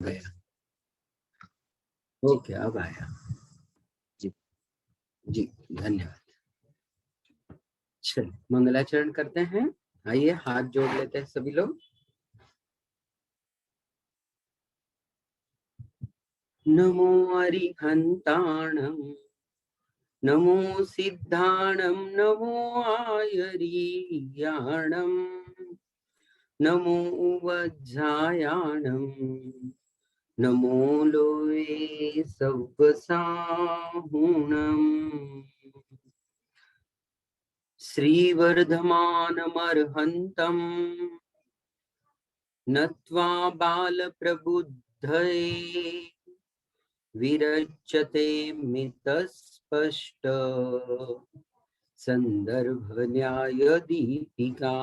गया। ओके, अब आया जी जी, धन्यवाद। चलिए मंगलाचरण करते हैं। आइए हाथ जोड़ लेते हैं सभी लोग। नमो अरिहंताणं, नमो सिद्धाणं, नमो आयर्याणं, नमो वज्रायाणं, नमो लोये सव्वसाहुणम्। श्रीवर्धमानमर्हन्तम् नत्वा बालप्रबुद्धये, विरच्यते मितस्पष्ट संदर्भ न्याय दीपिका।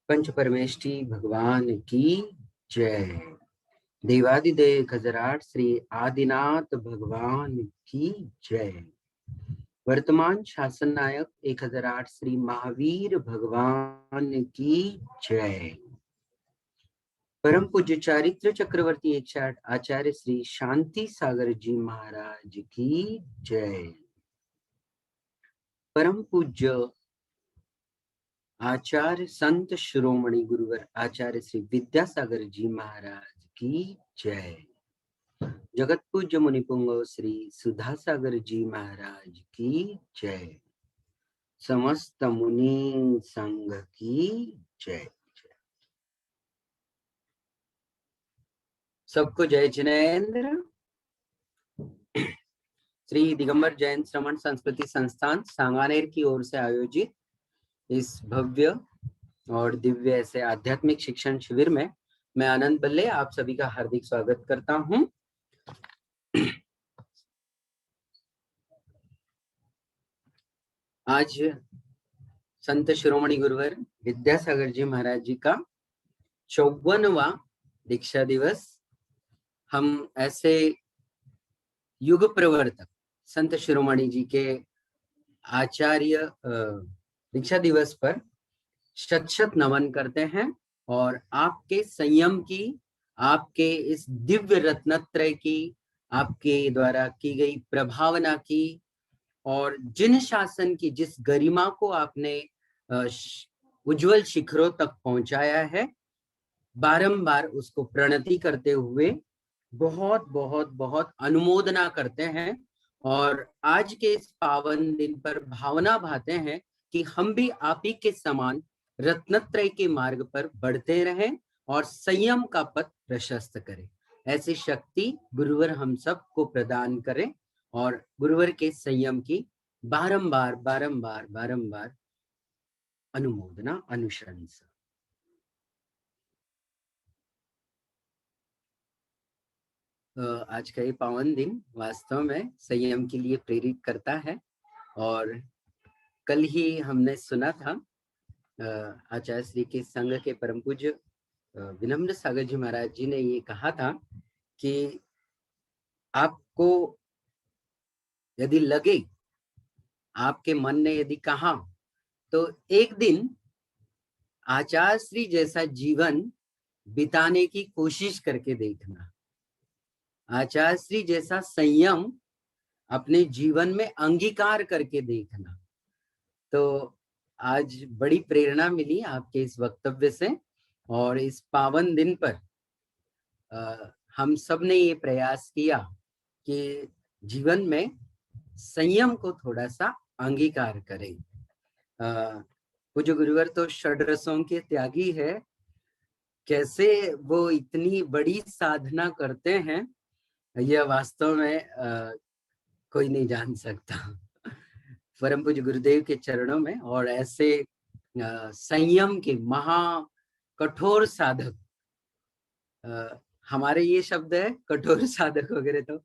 पंच परमेष्ठी भगवान की जय। देवादिदेव गजराट श्री आदिनाथ भगवान की जय। वर्तमान शासन नायक 1008 श्री महावीर भगवान की जय। परम पूज्य चारित्र चक्रवर्ती 108 आचार्य श्री शांति सागर जी महाराज की जय। परम पूज्य आचार्य संत शिरोमणि गुरुवर आचार्य श्री विद्यासागर जी महाराज की जय। जगत पूज्य मुनिपुंगव श्री सुधासागर जी महाराज की जय। समस्त मुनि संघ की जय। सबको जय जिनेन्द्र। श्री दिगंबर जैन श्रवण संस्कृति संस्थान सांगानेर की ओर से आयोजित इस भव्य और दिव्य से आध्यात्मिक शिक्षण शिविर में मैं आनंद बल्ले आप सभी का हार्दिक स्वागत करता हूं। आज संत शिरोमणि गुरुवर विद्यासागर जी महाराज जी का 54वां दीक्षा दिवस। हम ऐसे युग प्रवर्तक संत शिरोमणि जी के आचार्य दीक्षा दिवस पर शत शत नमन करते हैं और आपके संयम की, आपके इस दिव्य रत्नत्रय की, आपके द्वारा की गई प्रभावना की और जिन शासन की जिस गरिमा को आपने उज्जवल शिखरों तक पहुंचाया है, बारंबार उसको प्रणति करते हुए बहुत बहुत बहुत अनुमोदना करते हैं। और आज के इस पावन दिन पर भावना भाते हैं कि हम भी आप ही के समान रत्नत्रय के मार्ग पर बढ़ते रहें और संयम का पथ प्रशस्त करें। ऐसी शक्ति गुरुवर हम सबको प्रदान करें और गुरुवर के संयम की बारंबार बारंबार बारंबार अनुमोदना अनुशंसा। आज का ये पावन दिन वास्तव में संयम के लिए प्रेरित करता है। और कल ही हमने सुना था आचार्य श्री के संघ के परम पूज्य विनम्र सागर जी महाराज जी ने ये कहा था कि आपको यदि लगे, आपके मन ने यदि कहा, तो एक दिन आचार्य श्री जैसा जीवन बिताने की कोशिश करके देखना, आचार्य श्री जैसा संयम अपने जीवन में अंगीकार करके देखना। तो आज बड़ी प्रेरणा मिली आपके इस वक्तव्य से और इस पावन दिन पर हम सब ने ये प्रयास किया कि जीवन में संयम को थोड़ा सा अंगीकार करें। पूज्य गुरुवर तो षड्रसों के त्यागी है, कैसे वो इतनी बड़ी साधना करते हैं यह वास्तव में कोई नहीं जान सकता। परम पूज्य गुरुदेव के चरणों में और ऐसे संयम के महा कठोर साधक, हमारे ये शब्द है कठोर साधक वगैरह, तो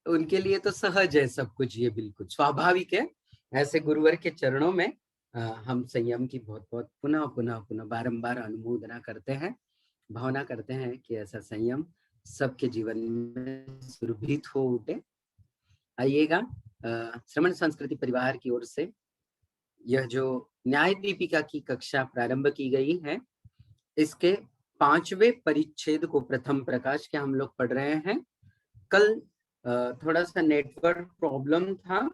उनके लिए तो सहज है सब कुछ, ये बिल्कुल स्वाभाविक है। ऐसे गुरुवर के चरणों में हम संयम की बहुत बहुत पुनः पुनः पुनः बारंबार अनुमोदना करते हैं, भावना करते हैं कि ऐसा संयम सबके जीवन में सुरभित हो उठे। आइएगा, श्रमण संस्कृति परिवार की ओर से यह जो न्याय दीपिका की कक्षा प्रारंभ की गई है, इसके 5वें परिच्छेद को प्रथम प्रकाश के हम लोग पढ़ रहे हैं। कल थोड़ा सा नेटवर्क प्रॉब्लम था,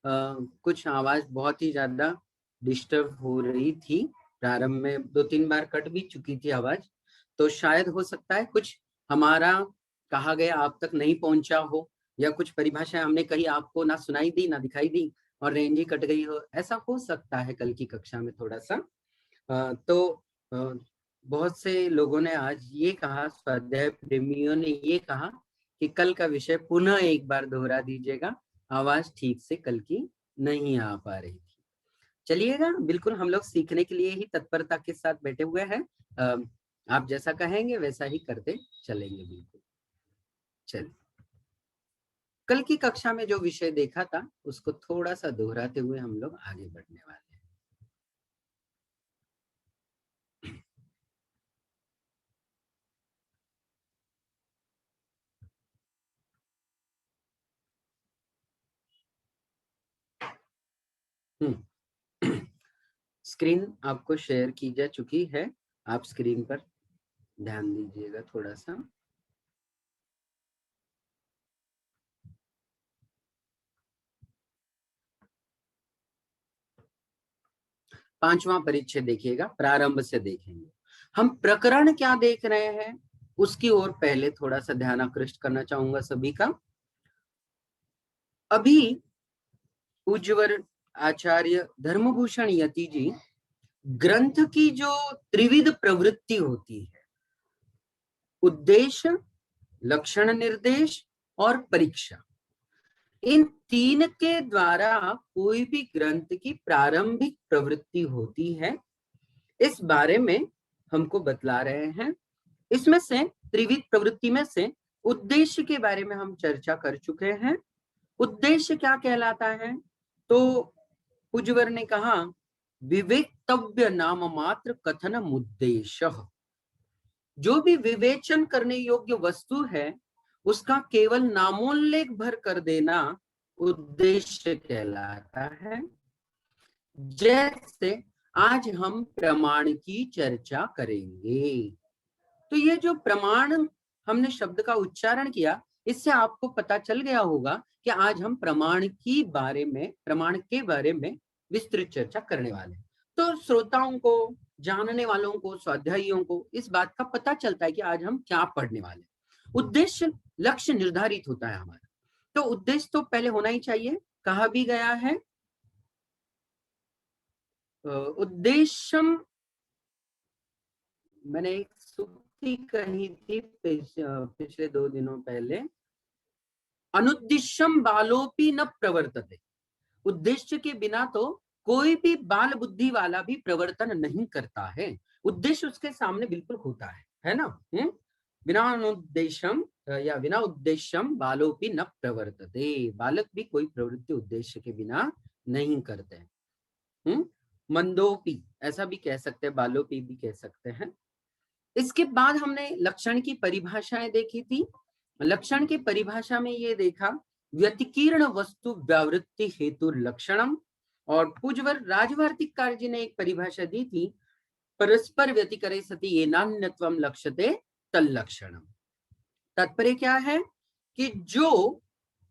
कुछ आवाज बहुत ही ज्यादा डिस्टर्ब हो रही थी। प्रारंभ में 2-3 बार कट भी चुकी थी आवाज, तो शायद हो सकता है कुछ हमारा कहा गया आप तक नहीं पहुंचा हो, या कुछ परिभाषाएं हमने कही आपको ना सुनाई दी ना दिखाई दी और रेंज ही कट गई हो, ऐसा हो सकता है कल की कक्षा में थोड़ा सा। तो बहुत से लोगों ने आज ये कहा, स्वाध्याय प्रेमियों ने ये कहा कि कल का विषय पुनः एक बार दोहरा दीजिएगा, आवाज ठीक से कल की नहीं आ पा रही थी। चलिएगा, बिल्कुल हम लोग सीखने के लिए ही तत्परता के साथ बैठे हुए हैं। आप जैसा कहेंगे वैसा ही करते चलेंगे। बिल्कुल चलिए, कल की कक्षा में जो विषय देखा था उसको थोड़ा सा दोहराते हुए हम लोग आगे बढ़ने वाले हैं। स्क्रीन आपको शेयर की जा चुकी है, आप स्क्रीन पर ध्यान दीजिएगा थोड़ा सा। पांचवा परिच्छेद देखिएगा, प्रारंभ से देखेंगे। हम प्रकरण क्या देख रहे हैं उसकी ओर पहले थोड़ा सा ध्यान आकृष्ट करना चाहूंगा सभी का। अभी पूज्यवर आचार्य धर्मभूषण यति जी ग्रंथ की जो त्रिविध प्रवृत्ति होती है, उद्देश्य, लक्षण निर्देश और परीक्षा, इन तीन के द्वारा कोई भी ग्रंथ की प्रारंभिक प्रवृत्ति होती है, इस बारे में हमको बतला रहे हैं। इसमें से त्रिविध प्रवृत्ति में से उद्देश्य के बारे में हम चर्चा कर चुके हैं। उद्देश्य क्या कहलाता है, तो पूज्यवर ने कहा विवेक्तव्य नाम मात्र कथनम उद्देश्य, जो भी विवेचन करने योग्य वस्तु है उसका केवल नामोल्लेख भर कर देना उद्देश्य कहलाता है। जैसे आज हम प्रमाण की चर्चा करेंगे, तो ये जो प्रमाण हमने शब्द का उच्चारण किया, इससे आपको पता चल गया होगा कि आज हम प्रमाण के बारे में विस्तृत चर्चा करने वाले हैं। तो श्रोताओं को, जानने वालों को, स्वाध्यायियों को इस बात का पता चलता है कि आज हम क्या पढ़ने वाले हैं। उद्देश्य, लक्ष्य निर्धारित होता है हमारा, तो उद्देश्य तो पहले होना ही चाहिए। कहा भी गया है उद्देश्यम, मैंने एक सूक्ति कही थी पिछले 2 दिनों पहले, अनुद्देश्यम बालोपि न प्रवर्तते, उद्देश्य के बिना तो कोई भी बाल बुद्धि वाला भी प्रवर्तन नहीं करता है। उद्देश्य उसके सामने बिल्कुल होता है ना। बिना अनुद्देश्यम या बिना उद्देश्यम बालोपि न प्रवर्तते, बालक भी कोई प्रवृत्ति उद्देश्य के बिना नहीं करते। मंदोपि ऐसा भी कह सकते हैं, बालोपि भी कह सकते हैं। इसके बाद हमने लक्षण की परिभाषाएं देखी थी। लक्षण की परिभाषा में ये देखा व्यतिकीर्ण वस्तु व्यावृत्ति हेतु लक्षणम, और पूज्यवर राजवार्तिककार जी ने एक परिभाषा दी थी परस्पर व्यतिकरे सति येनान्यत्वम लक्ष्यते तल्लक्षणम। तात्पर्य क्या है कि जो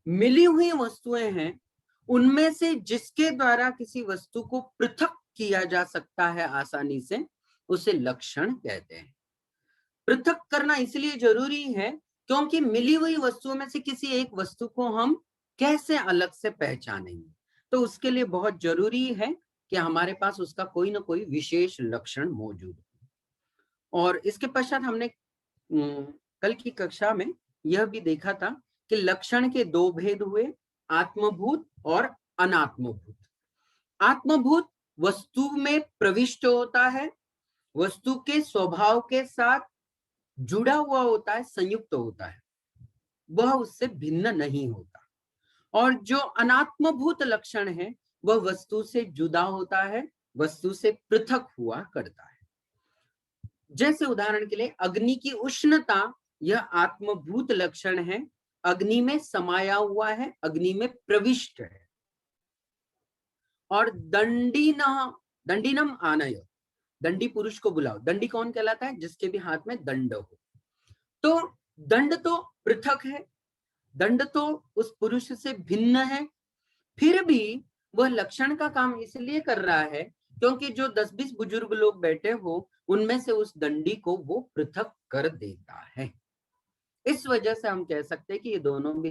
मिली हुई वस्तुएं हैं उनमें से जिसके द्वारा किसी वस्तु को पृथक किया जा सकता है आसानी से, उसे लक्षण कहते हैं। पृथक करना इसलिए जरूरी है क्योंकि मिली हुई वस्तुओं में से किसी एक वस्तु को हम कैसे अलग से पहचानेंगे, तो उसके लिए बहुत जरूरी है कि हमारे पास उसका कोई ना कोई विशेष लक्षण मौजूद हो। और इसके पश्चात हमने कल की कक्षा में यह भी देखा था कि लक्षण के 2 भेद हुए, आत्मभूत और अनात्मभूत। आत्मभूत वस्तु में प्रविष्ट होता है, वस्तु के स्वभाव के साथ जुड़ा हुआ होता है, संयुक्त होता है, वह उससे भिन्न नहीं होता। और जो अनात्मभूत लक्षण है वह वस्तु से जुदा होता है, वस्तु से पृथक हुआ करता है। जैसे उदाहरण के लिए अग्नि की उष्णता, यह आत्मभूत लक्षण है, अग्नि में समाया हुआ है, अग्नि में प्रविष्ट है। और दंडीनम आनय, दंडी पुरुष को बुलाओ। दंडी कौन कहलाता है? जिसके भी हाथ में दंड हो। तो दंड तो पृथक है, दंड तो उस पुरुष से भिन्न है, फिर भी वह लक्षण का काम इसलिए कर रहा है क्योंकि जो 10-20 बुजुर्ग लोग बैठे हो उनमें से उस दंडी को वो पृथक कर देता है। इस वजह से हम कह सकते हैं कि ये दोनों भी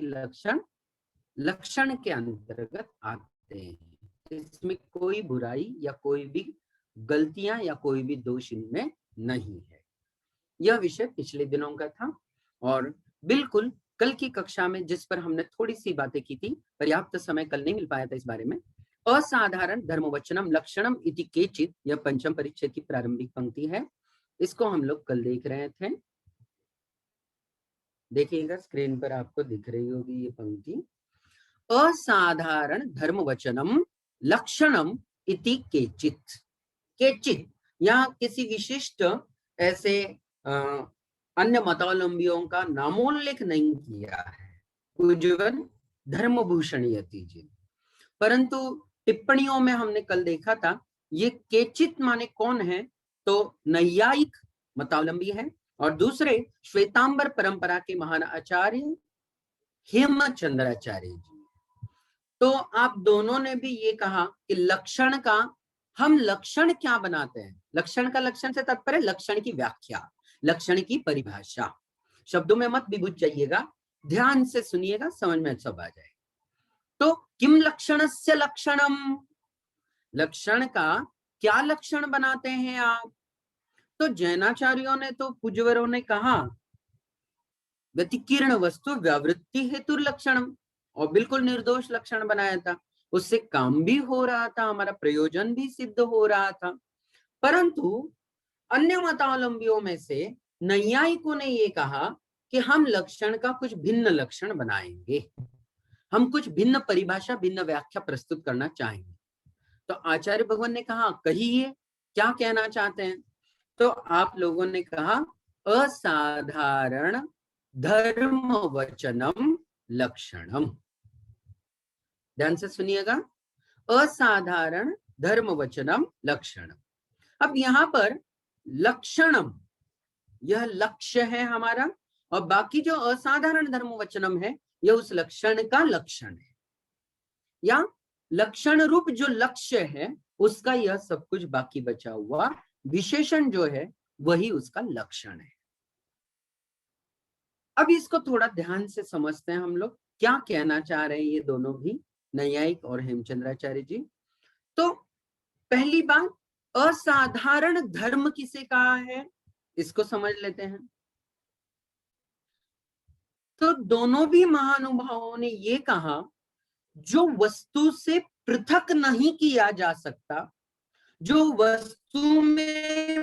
लक्षण के अंतर्गत आते हैं। इसमें कोई बुराई या कोई भी गलतियां या कोई भी दोष इनमें नहीं है। यह विषय पिछले दिनों का था और बिल्कुल कल की कक्षा में जिस पर हमने थोड़ी सी बातें की थी, पर्याप्त समय कल नहीं मिल पाया था इस बारे में। असाधारण धर्मवचनम लक्षणम इति केचित, यह पंचम परिच्छेद की प्रारंभिक पंक्ति है, इसको हम लोग कल देख रहे थे। देखिएगा स्क्रीन पर आपको दिख रही होगी ये पंक्ति। असाधारण धर्मवचनम लक्षणम इति केचित। केचित यहाँ किसी विशिष्ट ऐसे अन्य मतावलंबियों का नामोल्लेख नहीं किया है, उज्जवल धर्मभूषण यति जी, परंतु टिप्पणियों में हमने कल देखा था ये केचित माने कौन है, तो नैयायिक मतावलंबी है और दूसरे श्वेतांबर परंपरा के महान आचार्य हेमचंद्राचार्य जी। तो आप दोनों ने भी ये कहा कि लक्षण का हम लक्षण क्या बनाते हैं, लक्षण का लक्षण से तात्पर्य लक्षण की व्याख्या, लक्षण की परिभाषा। शब्दों में मत विभुज जाइएगा, ध्यान से सुनिएगा, समझ में सब आ जाए। तो किम लक्षणस्य लक्षणम, लक्षण का क्या लक्षण बनाते हैं आप? तो जैनाचार्यों ने तो पूज्यवरों ने कहा व्यतिकीर्ण वस्तु व्यावृत्ति हेतु लक्षणम, और बिल्कुल निर्दोष लक्षण बनाया था, उससे काम भी हो रहा था, हमारा प्रयोजन भी सिद्ध हो रहा था। परंतु अन्य मतावलंबियों में से नैयायिकों ने ये कहा कि हम लक्षण का कुछ भिन्न लक्षण बनाएंगे, हम कुछ भिन्न परिभाषा भिन्न व्याख्या प्रस्तुत करना चाहेंगे। तो आचार्य भगवान ने कहा कहिए क्या कहना चाहते हैं? तो आप लोगों ने कहा असाधारण धर्मवचनम लक्षणम। ध्यान से सुनिएगा, असाधारण धर्मवचनम लक्षणम। अब यहां पर लक्षणम यह लक्ष्य है हमारा, और बाकी जो असाधारण धर्मवचनम है यह उस लक्षण का लक्षण है, या लक्षण रूप जो लक्ष्य है उसका यह सब कुछ बाकी बचा हुआ विशेषण जो है वही उसका लक्षण है। अब इसको थोड़ा ध्यान से समझते हैं हम लोग क्या कहना चाह रहे हैं ये दोनों भी, नैयायिक और हेमचंद्राचार्य जी। तो पहली बात, असाधारण धर्म किसे कहा है इसको समझ लेते हैं। तो दोनों भी महानुभावों ने ये कहा जो वस्तु से पृथक नहीं किया जा सकता, जो वस्तु में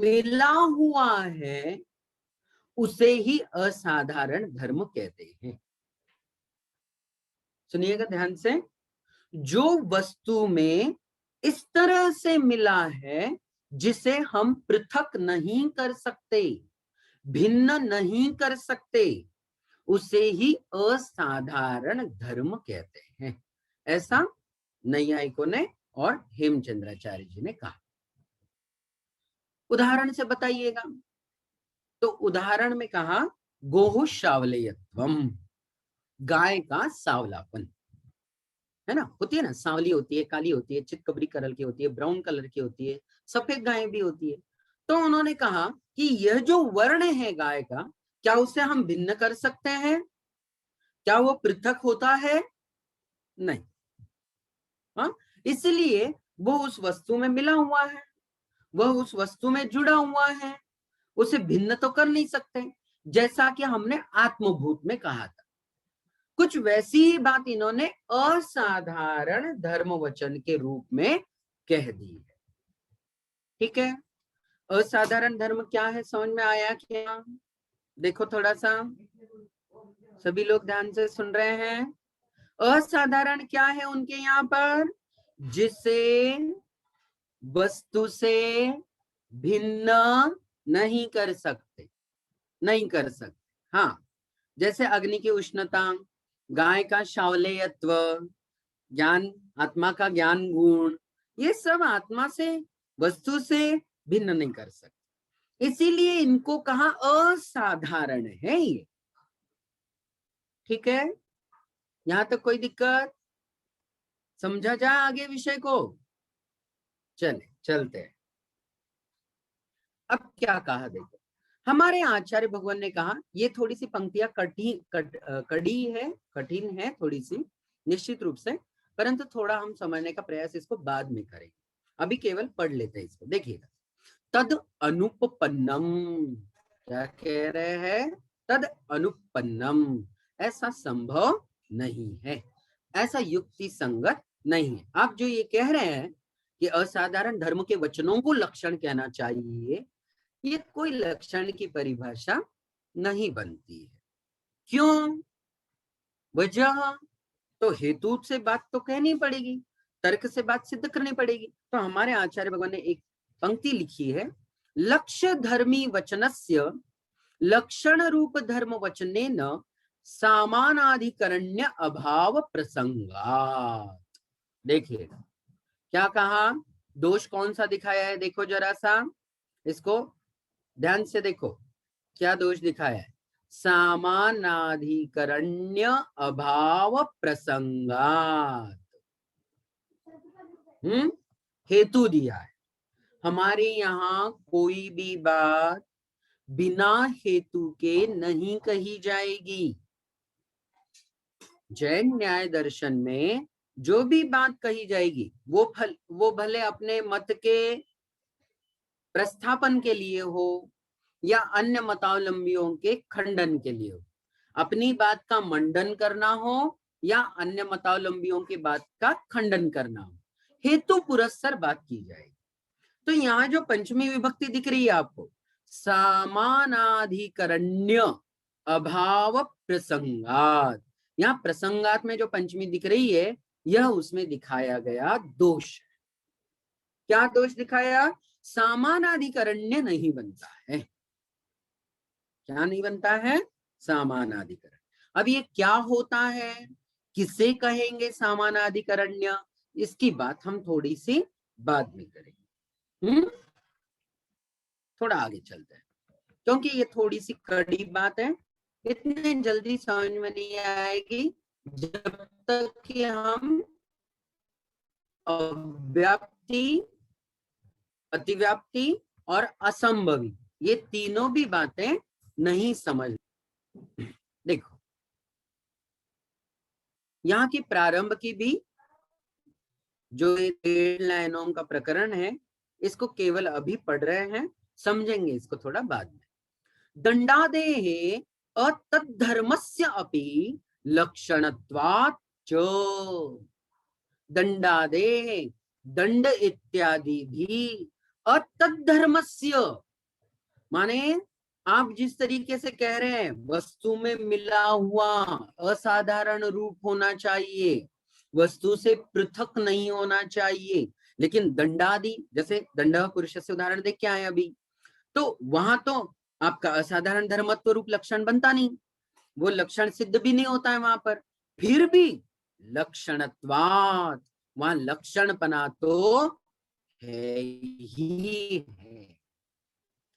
मिला हुआ है उसे ही असाधारण धर्म कहते हैं। सुनिएगा ध्यान से, जो वस्तु में इस तरह से मिला है जिसे हम पृथक नहीं कर सकते, भिन्न नहीं कर सकते, उसे ही असाधारण धर्म कहते हैं। ऐसा नैयायिकों ने और हेमचंद्राचार्य जी ने कहा। उदाहरण से बताइएगा। तो उदाहरण में कहा गोहु सावलेयत्वम, गाय का सावलापन, है ना, होती है ना, सांवली होती है, काली होती है, चितकबरी कलर की होती है, ब्राउन कलर की होती है, सफेद गाय भी होती है। तो उन्होंने कहा कि यह जो वर्ण है गाय का, क्या उसे हम भिन्न कर सकते हैं? क्या वो पृथक होता है? नहीं। हाँ, इसलिए वो उस वस्तु में मिला हुआ है, वह उस वस्तु में जुड़ा हुआ है, उसे भिन्न तो कर नहीं सकते, जैसा कि हमने आत्मभूत में कहा था। कुछ वैसी ही बात इन्होंने असाधारण धर्मवचन के रूप में कह दी है। ठीक है, असाधारण धर्म क्या है समझ में आया क्या? देखो थोड़ा सा, सभी लोग ध्यान से सुन रहे हैं। असाधारण क्या है उनके यहाँ पर? जिसे वस्तु से भिन्न नहीं कर सकते, नहीं कर सकते। हाँ, जैसे अग्नि की उष्णता, गाय का शावलेयत्व, ज्ञान, आत्मा का ज्ञान गुण, ये सब आत्मा से, वस्तु से भिन्न नहीं कर सकते, इसीलिए इनको कहा असाधारण है ये। ठीक है, यहां तक कोई दिक्कत? समझा जाए आगे विषय को? चलते हैं। अब क्या कहा देखो, हमारे आचार्य भगवान ने कहा, ये थोड़ी सी पंक्तियां कठिन है थोड़ी सी निश्चित रूप से, परंतु थोड़ा हम समझने का प्रयास इसको बाद में करेंगे, अभी केवल पढ़ लेते हैं इसको। देखिएगा, तद अनुपपन्नम, क्या कह रहे हैं? तद अनुपन्नम, ऐसा संभव नहीं है, ऐसा युक्ति संगत नहीं है। आप जो ये कह रहे हैं कि असाधारण धर्म के वचनों को लक्षण कहना चाहिए, ये कोई लक्षण की परिभाषा नहीं बनती है। क्यों? वजह तो हेतु से बात तो कहनी पड़ेगी, तर्क से बात सिद्ध करनी पड़ेगी। तो हमारे आचार्य भगवान ने एक पंक्ति लिखी है, लक्ष्य धर्मी वचनस्य लक्षण रूप धर्म वचने न सामानाधिकरण्य अभाव प्रसंगात। देखिएगा क्या कहा, दोष कौन सा दिखाया है, देखो जरा सा इसको ध्यान से देखो, क्या दोष दिखाया है? सामानाधिकरण्य अभाव प्रसंगात। हेतु दिया है, हमारे यहाँ कोई भी बात बिना हेतु के नहीं कही जाएगी। जैन न्याय दर्शन में जो भी बात कही जाएगी वो भले अपने मत के प्रस्थापन के लिए हो या अन्य मतावलंबियों के खंडन के लिए हो, अपनी बात का मंडन करना हो या अन्य मतावलंबियों की बात का खंडन करना हो, हेतु पुरस्सर बात की जाएगी। तो यहाँ जो पंचमी विभक्ति दिख रही है आपको, सामानाधिकरण्य अभाव प्रसंगात, यहाँ प्रसंगात में जो पंचमी दिख रही है, यह उसमें दिखाया गया दोष। क्या दोष दिखाया? सामानाधिकरण्य नहीं बनता है। क्या नहीं बनता है? सामानाधिकरण। अब ये क्या होता है, किसे कहेंगे सामानाधिकरण्य, इसकी बात हम थोड़ी सी बाद में करेंगे। थोड़ा आगे चलते हैं, क्योंकि ये थोड़ी सी कड़ी बात है, इतने जल्दी समझ में नहीं आएगी जब तक कि हम व्याप्ति, अतिव्याप्ति और असंभवी, ये तीनों भी बातें नहीं समझ। देखो, यहाँ की प्रारंभ की भी जो 1.5 लाइनों का प्रकरण है, इसको केवल अभी पढ़ रहे हैं, समझेंगे इसको थोड़ा बाद में। दंडादेः अतद्धर्मस्य अपि लक्षणत्वात् च, दंडादेः दंड इत्यादि भी अतद्धर्मस्य, माने आप जिस तरीके से कह रहे हैं वस्तु में मिला हुआ असाधारण रूप होना चाहिए, वस्तु से पृथक नहीं होना चाहिए, लेकिन दंडादि, जैसे दंड पुरुष से उदाहरण देख के आए अभी, तो वहां तो आपका असाधारण धर्मत्व रूप लक्षण बनता नहीं, वो लक्षण सिद्ध भी नहीं होता है वहां पर, फिर भी लक्षणत्वात्, वहां लक्षणपना तो है ही है।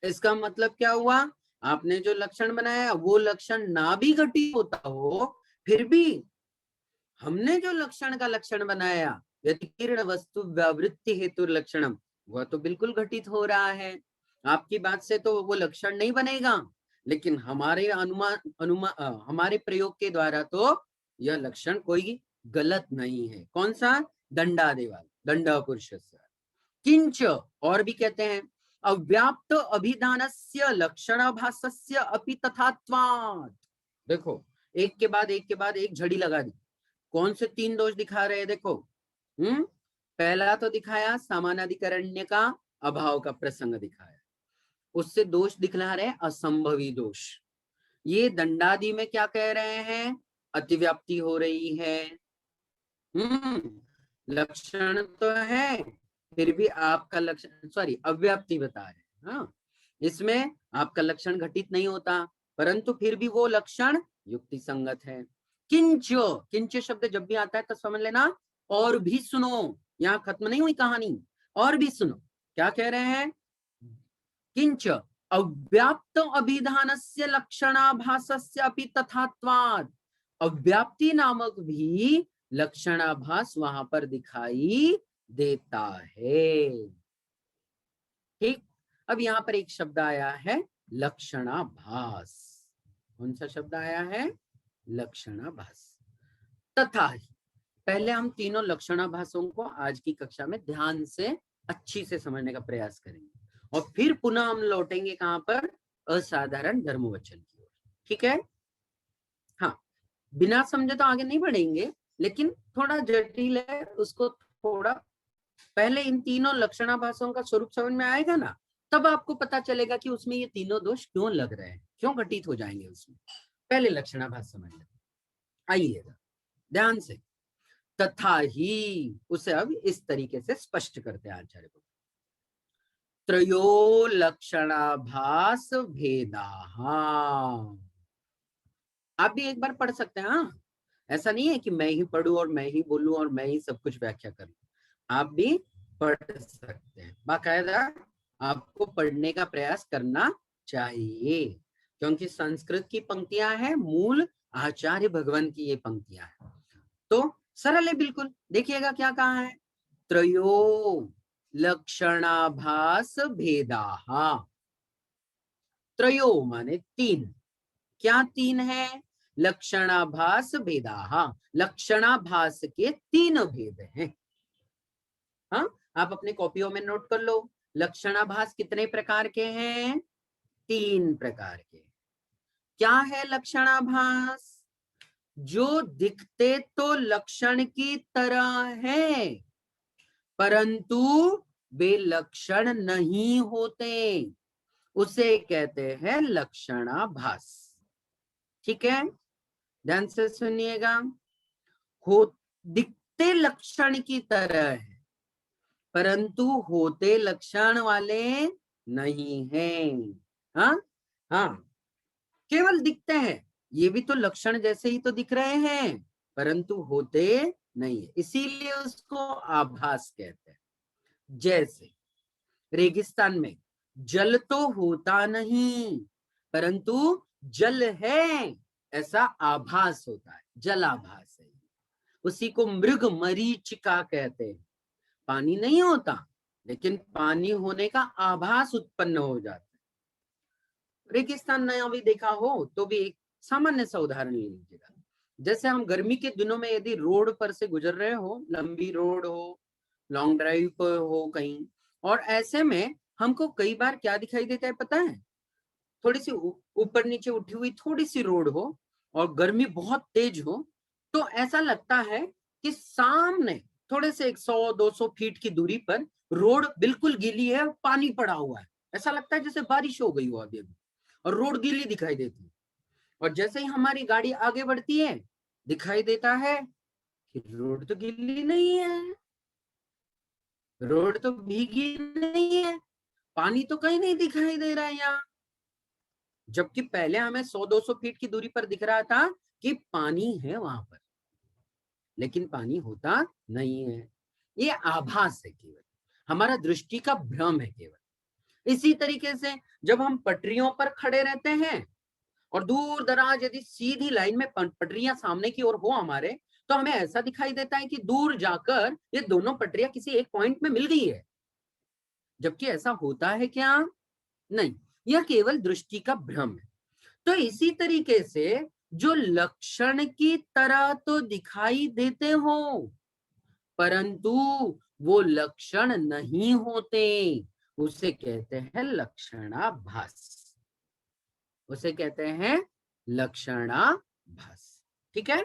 इसका मतलब क्या हुआ, आपने जो लक्षण बनाया वो लक्षण ना भी घटित होता हो, फिर भी हमने जो लक्षण का लक्षण बनाया, व्यतिकीर्ण वस्तु व्यावृत्ति हेतु लक्षणम, वह तो बिल्कुल घटित हो रहा है। आपकी बात से तो वो लक्षण नहीं बनेगा, लेकिन हमारे हमारे प्रयोग के द्वारा तो यह लक्षण कोई गलत नहीं है। कौन सा? दंडादेवाल, दंड पुरुष। किंच, और भी कहते हैं, अव्याप्त अभिधानस्य लक्षणाभासस्य अपि तथात्वात्। देखो, एक के बाद एक झड़ी लगा दी। कौन से 3 दोष दिखा रहे हैं देखो। पहला तो दिखाया सामानाधिकरण्य का अभाव का प्रसंग दिखाया, उससे दोष दिखला रहे असंभवी दोष। ये दंडादि में क्या कह रहे हैं? अतिव्याप्ति हो रही है। लक्षण तो है, फिर भी आपका लक्षण, सॉरी, अव्याप्ति बता रहे। हाँ, इसमें आपका लक्षण घटित नहीं होता, परंतु फिर भी वो लक्षण युक्ति संगत है। किंच, किंच शब्द जब भी आता है तो समझ लेना और भी सुनो, यहाँ खत्म नहीं हुई कहानी, और भी सुनो। क्या कह रहे हैं? किंच अव्याप्त अभिधानस्य लक्षणाभासस्य अपि तथात्वात्, अव्याप्ति नामक भी लक्षणाभास वहां पर दिखाई देता है। ठीक, अब यहां पर एक शब्द आया है लक्षणाभास। कौन सा शब्द आया है? लक्षणाभास। तथा ही, पहले हम तीनों लक्षणाभासों को आज की कक्षा में ध्यान से अच्छी से समझने का प्रयास करेंगे और फिर पुनः हम लौटेंगे कहां पर? असाधारण धर्मवचन की ओर। ठीक है? हाँ, बिना समझे तो आगे नहीं बढ़ेंगे, लेकिन थोड़ा जटिल है, उसको थोड़ा पहले इन तीनों लक्षणाभासों का स्वरूप समझ में आएगा ना, तब आपको पता चलेगा कि उसमें ये तीनों दोष क्यों लग रहे हैं, क्यों घटित हो जाएंगे उसमें। पहले लक्षणाभास समझ लें, आइएगा ध्यान से। तथा ही, उसे अब इस तरीके से स्पष्ट करते हैं आचार्य को। त्रयो लक्षणाभास भेदाः, आप भी एक बार पढ़ सकते हैं। हाँ, ऐसा नहीं है कि मैं ही पढ़ूं और मैं ही बोलूं और मैं ही सब कुछ व्याख्या करूं, आप भी पढ़ सकते हैं। बाकायदा आपको पढ़ने का प्रयास करना चाहिए, क्योंकि संस्कृत की पंक्तियां हैं, मूल आचार्य भगवान की ये पंक्तियां हैं, तो सरल है बिल्कुल। देखिएगा क्या कहा है, त्रयो लक्षणाभास भेदाः। त्रयो माने तीन, क्या तीन है? लक्षणाभास भेदाः, लक्षणाभास के तीन भेद हैं। हाँ, आप अपने कॉपियों में नोट कर लो, लक्षणाभास कितने प्रकार के हैं? तीन प्रकार के। क्या है लक्षणाभास? जो दिखते तो लक्षण की तरह है, परंतु वे लक्षण नहीं होते, उसे कहते हैं लक्षणाभास। ठीक है, ध्यान से सुनिएगा। हो दिखते लक्षण की तरह है, परंतु होते लक्षण वाले नहीं हैं। हाँ हाँ, केवल दिखते हैं, ये भी तो लक्षण जैसे ही तो दिख रहे हैं, परंतु होते नहीं है, इसीलिए उसको आभास कहते हैं। जैसे रेगिस्तान में जल तो होता नहीं, परंतु जल है ऐसा आभास होता है, जलाभास है। उसी को मृग मरीचिका कहते हैं। पानी नहीं होता, लेकिन पानी होने का आभास उत्पन्न हो जाता है। रेगिस्तान नया भी देखा हो तो भी एक सामान्य सा उदाहरण ले लीजिएगा। जैसे हम गर्मी के दिनों में यदि रोड पर से गुजर रहे हो, लंबी रोड हो, लॉन्ग ड्राइव पर हो कहीं, और ऐसे में हमको कई बार क्या दिखाई देता है पता है? थोड़ी सी ऊपर नीचे उठी हुई थोड़ी सी रोड हो और गर्मी बहुत तेज हो, तो ऐसा लगता है कि सामने थोड़े से 100-200 फीट की दूरी पर रोड बिल्कुल गीली है, पानी पड़ा हुआ है। ऐसा लगता है जैसे बारिश हो गई हो अभी अभी, और रोड गीली दिखाई देती है। और जैसे ही हमारी गाड़ी आगे बढ़ती है, दिखाई देता है कि रोड तो गीली नहीं है, रोड तो भीगी नहीं है, पानी तो कहीं नहीं दिखाई दे रहा है यहाँ। जबकि पहले हमें 100-200 फीट की दूरी पर दिख रहा था कि पानी है वहां पर, लेकिन पानी होता नहीं है। ये आभास है केवल, हमारा दृष्टि का भ्रम है केवल। इसी तरीके से जब हम पटरियों पर खड़े रहते हैं और दूर दराज यदि सीधी लाइन में पटरियां सामने की ओर हो हमारे, तो हमें ऐसा दिखाई देता है कि दूर जाकर ये दोनों पटरियां किसी एक पॉइंट में मिल गई है, जबकि ऐसा होता है क्या? नहीं, यह केवल दृष्टि का भ्रम है। तो इसी तरीके से जो लक्षण की तरह तो दिखाई देते हो, परंतु वो लक्षण नहीं होते, उसे कहते हैं लक्षणाभास, उसे कहते हैं लक्षणाभास। ठीक है,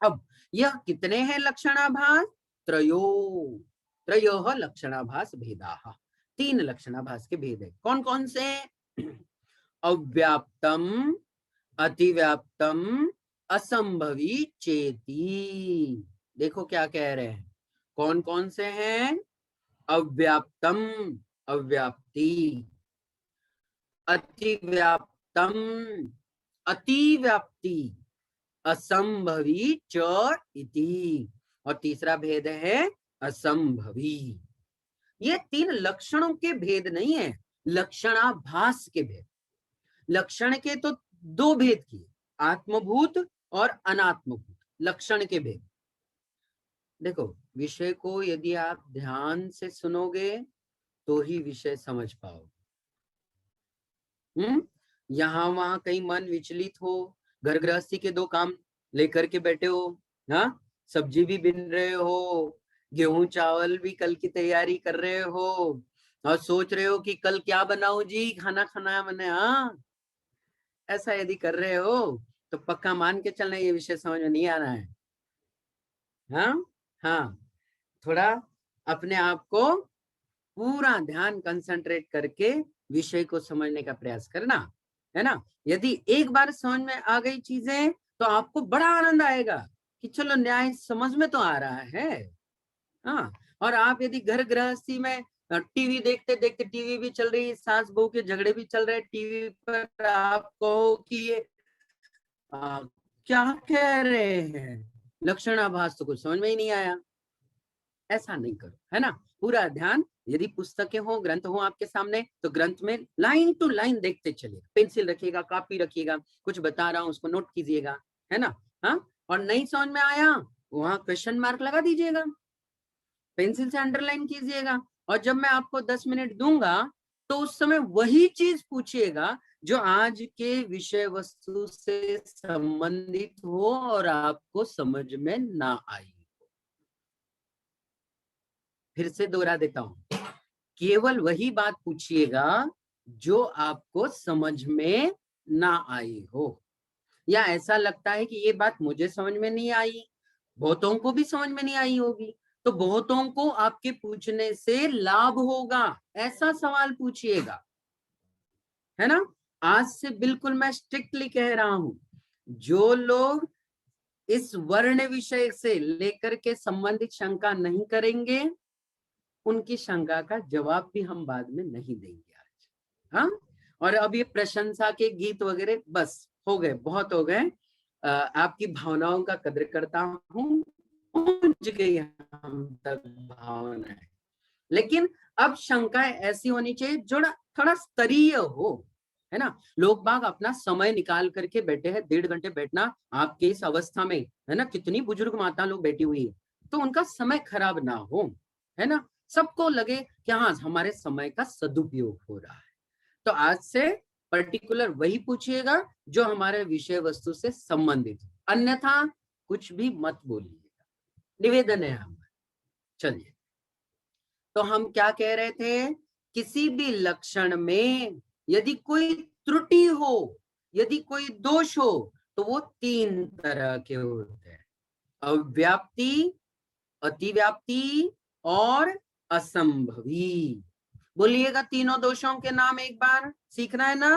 अब यह कितने हैं लक्षणाभास? त्रयो, त्रयो लक्षणाभास भेदाः, तीन लक्षणाभास के भेद है। कौन कौन से? अव्याप्तम, अतिव्याप्तम, असंभवी चेती। देखो क्या कह रहे हैं, कौन कौन से हैं? अव्याप्तम, अव्याप्ति, अतिव्याप्तम, अतिव्याप्ति, असंभवी च इति, और तीसरा भेद है असंभवी। ये तीन लक्षणों के भेद नहीं है, लक्षणाभास के भेद। लक्षण के तो दो भेद किए, आत्मभूत और अनात्मभूत। लक्षण के भेद देखो, विषय को यदि आप ध्यान से सुनोगे तो ही विषय समझ पाओगे। यहाँ वहां कहीं मन विचलित हो, घर गृहस्थी के दो काम लेकर के बैठे हो, हाँ, सब्जी भी बिन रहे हो, गेहूं चावल भी कल की तैयारी कर रहे हो, और सोच रहे हो कि कल क्या बनाओ जी, खाना खाना है मैंने, हाँ, ऐसा यदि कर रहे हो तो पक्का मान के चलना ये विषय समझ में नहीं आना है। हाँ हाँ, थोड़ा अपने आप को पूरा ध्यान कंसंट्रेट करके विषय को समझने का प्रयास करना है ना। यदि एक बार समझ में आ गई चीजें तो आपको बड़ा आनंद आएगा कि चलो न्याय समझ में तो आ रहा है। हाँ, और आप यदि घर गृहस्थी में टीवी देखते देखते, टीवी भी चल रही है, सास बहू के झगड़े भी चल रहे, टीवी पर आप कहो कि ये क्या कह रहे हैं, लक्षणाभास तो कुछ समझ में ही नहीं आया, ऐसा नहीं करो, है ना। पूरा ध्यान, यदि पुस्तकें हो, ग्रंथ हो आपके सामने, तो ग्रंथ में लाइन टू लाइन देखते चलिए, पेंसिल रखिएगा, कॉपी रखिएगा, कुछ बता रहा हूं उसको नोट कीजिएगा, है ना। हाँ, और नहीं समझ में आया वहां क्वेश्चन मार्क लगा दीजिएगा, पेंसिल से अंडरलाइन कीजिएगा, और जब मैं आपको 10 मिनट दूंगा तो उस समय वही चीज पूछिएगा जो आज के विषय वस्तु से संबंधित हो और आपको समझ में ना आई। फिर से दोहरा देता हूं, केवल वही बात पूछिएगा जो आपको समझ में ना आई हो, या ऐसा लगता है कि ये बात मुझे समझ में नहीं आई, बहुतों को भी समझ में नहीं आई होगी, तो बहुतों को आपके पूछने से लाभ होगा, ऐसा सवाल पूछिएगा, है ना। आज से बिल्कुल मैं स्ट्रिक्टली कह रहा हूं, जो लोग इस वर्ण विषय से लेकर के संबंधित शंका नहीं करेंगे, उनकी शंका का जवाब भी हम बाद में नहीं देंगे आज। हाँ, और अब ये प्रशंसा के गीत वगैरह बस हो गए, बहुत हो गए। आपकी भावनाओं का कदर करता हूँ, पहुंच गई हम तक भावनाएं, लेकिन अब शंकाएं ऐसी होनी चाहिए जो थोड़ा स्तरीय हो, है ना। लोग बाग अपना समय निकाल करके बैठे हैं, 1.5 घंटे बैठना आपके इस अवस्था में, है ना, कितनी बुजुर्ग माता लोग बैठी हुई है, तो उनका समय खराब ना हो, है ना, सबको लगे कि हाँ हमारे समय का सदुपयोग हो रहा है। तो आज से पर्टिकुलर वही पूछिएगा जो हमारे विषय वस्तु से संबंधित, अन्यथा कुछ भी मत बोलिएगा, निवेदन है हमारा। चलिए, तो हम क्या कह रहे थे, किसी भी लक्षण में यदि कोई त्रुटि हो, यदि कोई दोष हो, तो वो 3 तरह के होते हैं, अव्याप्ति, अतिव्याप्ति और असंभवी। बोलिएगा तीनों दोषों के नाम एक बार, सीखना है ना,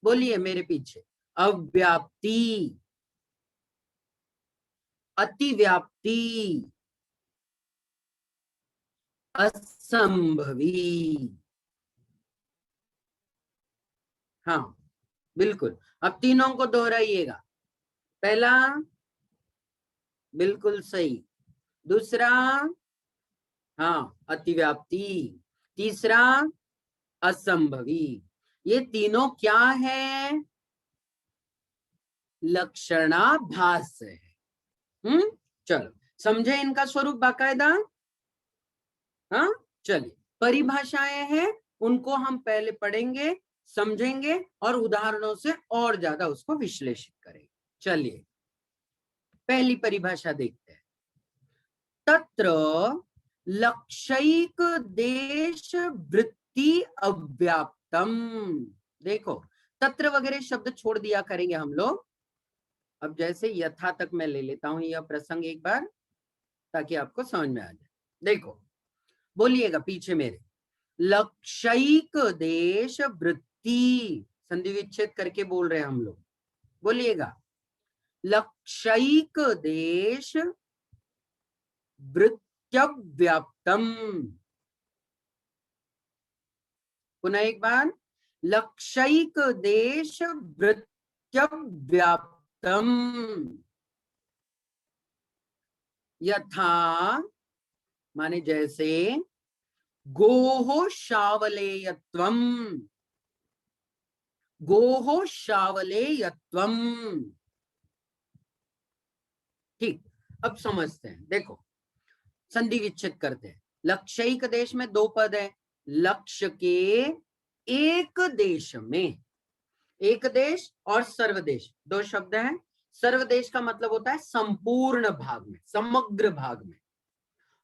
बोलिए मेरे पीछे, अव्याप्ति, अतिव्याप्ति, असंभवी। हाँ बिल्कुल, अब तीनों को दोहराइएगा। पहला बिल्कुल सही, दूसरा हाँ अतिव्याप्ति, तीसरा असंभवी। ये तीनों क्या है, लक्षणाभास है। चलो समझे इनका स्वरूप बाकायदा। हाँ, चलिए परिभाषाएं हैं, उनको हम पहले पढ़ेंगे, समझेंगे और उदाहरणों से और ज्यादा उसको विश्लेषित करेंगे। चलिए पहली परिभाषा देखते हैं, तत्र लक्षैक देश वृत्ति अव्याप्तम। देखो, तत्र वगैरह शब्द छोड़ दिया करेंगे हम लोग, अब जैसे यथा तक मैं ले लेता हूं यह प्रसंग एक बार, ताकि आपको समझ में आ जाए। देखो, बोलिएगा पीछे मेरे, लक्षैक देश वृत्ति, संधि विच्छेद करके बोल रहे हैं हम लोग, बोलिएगा लक्षैक देश वृत्त्यव्याप्तम। पुनः एक बार, लक्षैक देश वृत्त्यव्याप्तम, यथा माने जैसे, गोः शावलेयत्वम, गोः शावलेयत्वम। ठीक, अब समझते हैं। देखो, संधि विच्छेद करते हैं। लक्ष्यिक देश में दो पद है। लक्ष्य के एक देश में, एक देश और सर्वदेश दो शब्द हैं। सर्वदेश का मतलब होता है संपूर्ण भाग में, समग्र भाग में,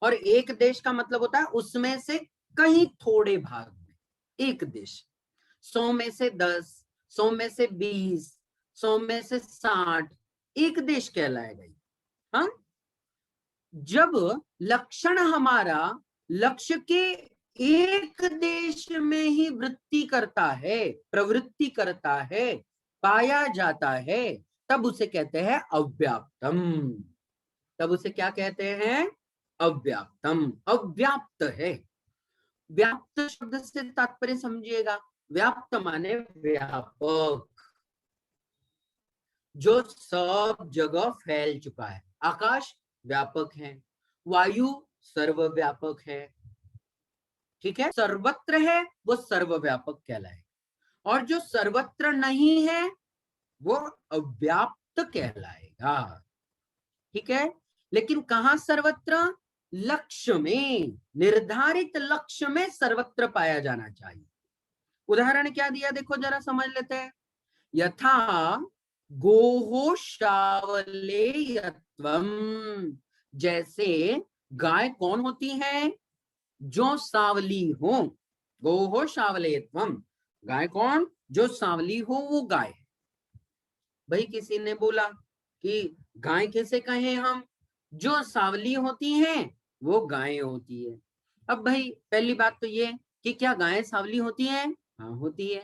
और एक देश का मतलब होता है उसमें से कहीं थोड़े भाग में। एक देश 100 में से 10, 100 में से 20, 100 में से 60 एक देश कहलाएगा। हाँ, जब लक्षण हमारा लक्ष्य के एक देश में ही वृत्ति करता है, प्रवृत्ति करता है, पाया जाता है, तब उसे कहते हैं अव्याप्तम। तब उसे क्या कहते हैं? अव्याप्तम। अव्याप्त है। व्याप्त शब्द से तात्पर्य समझिएगा। व्याप्त माने व्यापक, जो सब जगह फैल चुका है। आकाश व्यापक है, वायु सर्वव्यापक है, ठीक है, सर्वत्र है, वो सर्वव्यापक कहलाए। और जो सर्वत्र नहीं है वो अव्याप्त कहलाएगा। ठीक है, लेकिन कहां सर्वत्र? लक्ष्य में, निर्धारित लक्ष्य में सर्वत्र पाया जाना चाहिए। उदाहरण क्या दिया देखो जरा, समझ लेते हैं। यथा गोः शावलेयत्वम, जैसे गाय कौन होती है? जो सांवली हो। गोः शावलेयत्वम, गाय कौन? जो सांवली हो वो गाय। भाई किसी ने बोला कि गाय कैसे कहें हम? जो सांवली होती हैं वो गायें होती है। अब भाई पहली बात तो ये कि क्या गायें सांवली होती हैं? हाँ होती है।